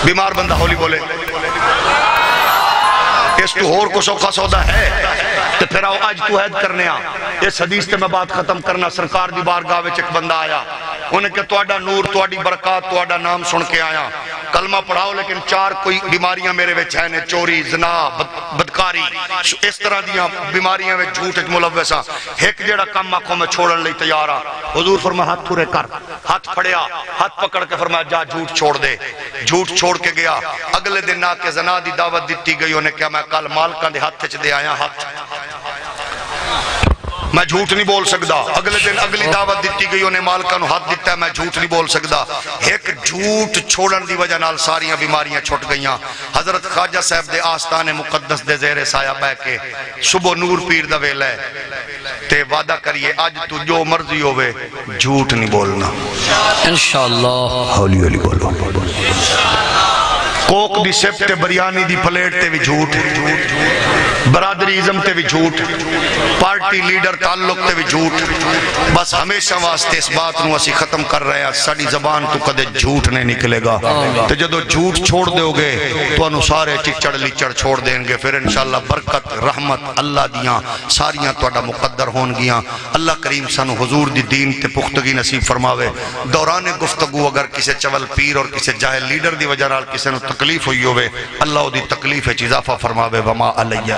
S3: بیمار بندہ ہولی بولے اس تو اور کو سوکھا سودا ہے؟ تو پھر آؤ آج تو عہد کرنے آ۔ اس حدیث تے میں بات ختم کرنا، سرکار دی بارگاہ وچ ایک بندہ آیا، انہیں کہ تواڈا نور تواڈی برکات تواڈا نام سن کے آیا، کلمہ پڑھاؤ لیکن چار کوئی بیماریاں میرے وچ ہیں نے، چوری زنا بدکاری اس طرح دیاں بیماریاں وچ جھوٹ وچ ملوثاں، ایک جیڑا کم آکھوں میں چھوڑن لئی تیار آ۔ حضور فرمایا ہاتھ تھورے کر، ہاتھ پھڑیا، ہاتھ پکڑ کے فرمایا جا جھوٹ چھوڑ دے، جھوٹ چھوڑ کے گیا۔ اگلے دن آ کے زنا دی دعوت دیتی گئی، انہیں کہا میں کل مالکاں دے ہاتھ چ دے آیا ہاتھ، میں جھوٹ نہیں بول سکدا۔ اگلے دن اگلی دعوت دیتی گئی، انہیں مالکاں نو ہاتھ دیتا ہے، میں جھوٹ نہیں بول سکدا۔ ایک جھوٹ چھوڑن دی وجہ نال ساریاں بیماریاں چھٹ گئیاں۔ حضرت خواجہ صاحب دے آستان مقدس دے زیر سایہ بہ کے صبح نور پیر دا ویلا ہے تے وعدہ کریے اج تو جو مرضی ہوئے جھوٹ نہیں بولنا
S2: انشاءاللہ۔
S3: ہولی ہولی بولو۔ کوک دی سپ تے بریانی دی پلیٹ تے بھی جھوٹ، برادری ازم تے بھی جھوٹ، پارٹی لیڈر تعلق تے بھی جھوٹ۔ بس ہمیشہ واسطے اس بات نو اسی ختم کر رہے ہیں، ساڑی زبان تو کدے جھوٹ نہیں نکلے گا۔ تو جدو جھوٹ چھوڑ دیو گے تو انو سارے چچڑ لیچڑ چھوڑ دیں گے، پھر انشاءاللہ برکت رحمت اللہ دیاں ساریاں توڑا مقدر ہون گیاں۔ اللہ کریم سانو حضور دی دین تے پختگی نصیب فرماوے۔ دوران گفتگو اگر کسے چول پیر اور کسے جاہل لیڈر دی وجہ نال کسے نو تکلیف ہوئی ہوئے، اللہ دی تکلیف اضافہ فرماوے۔ وما علیہ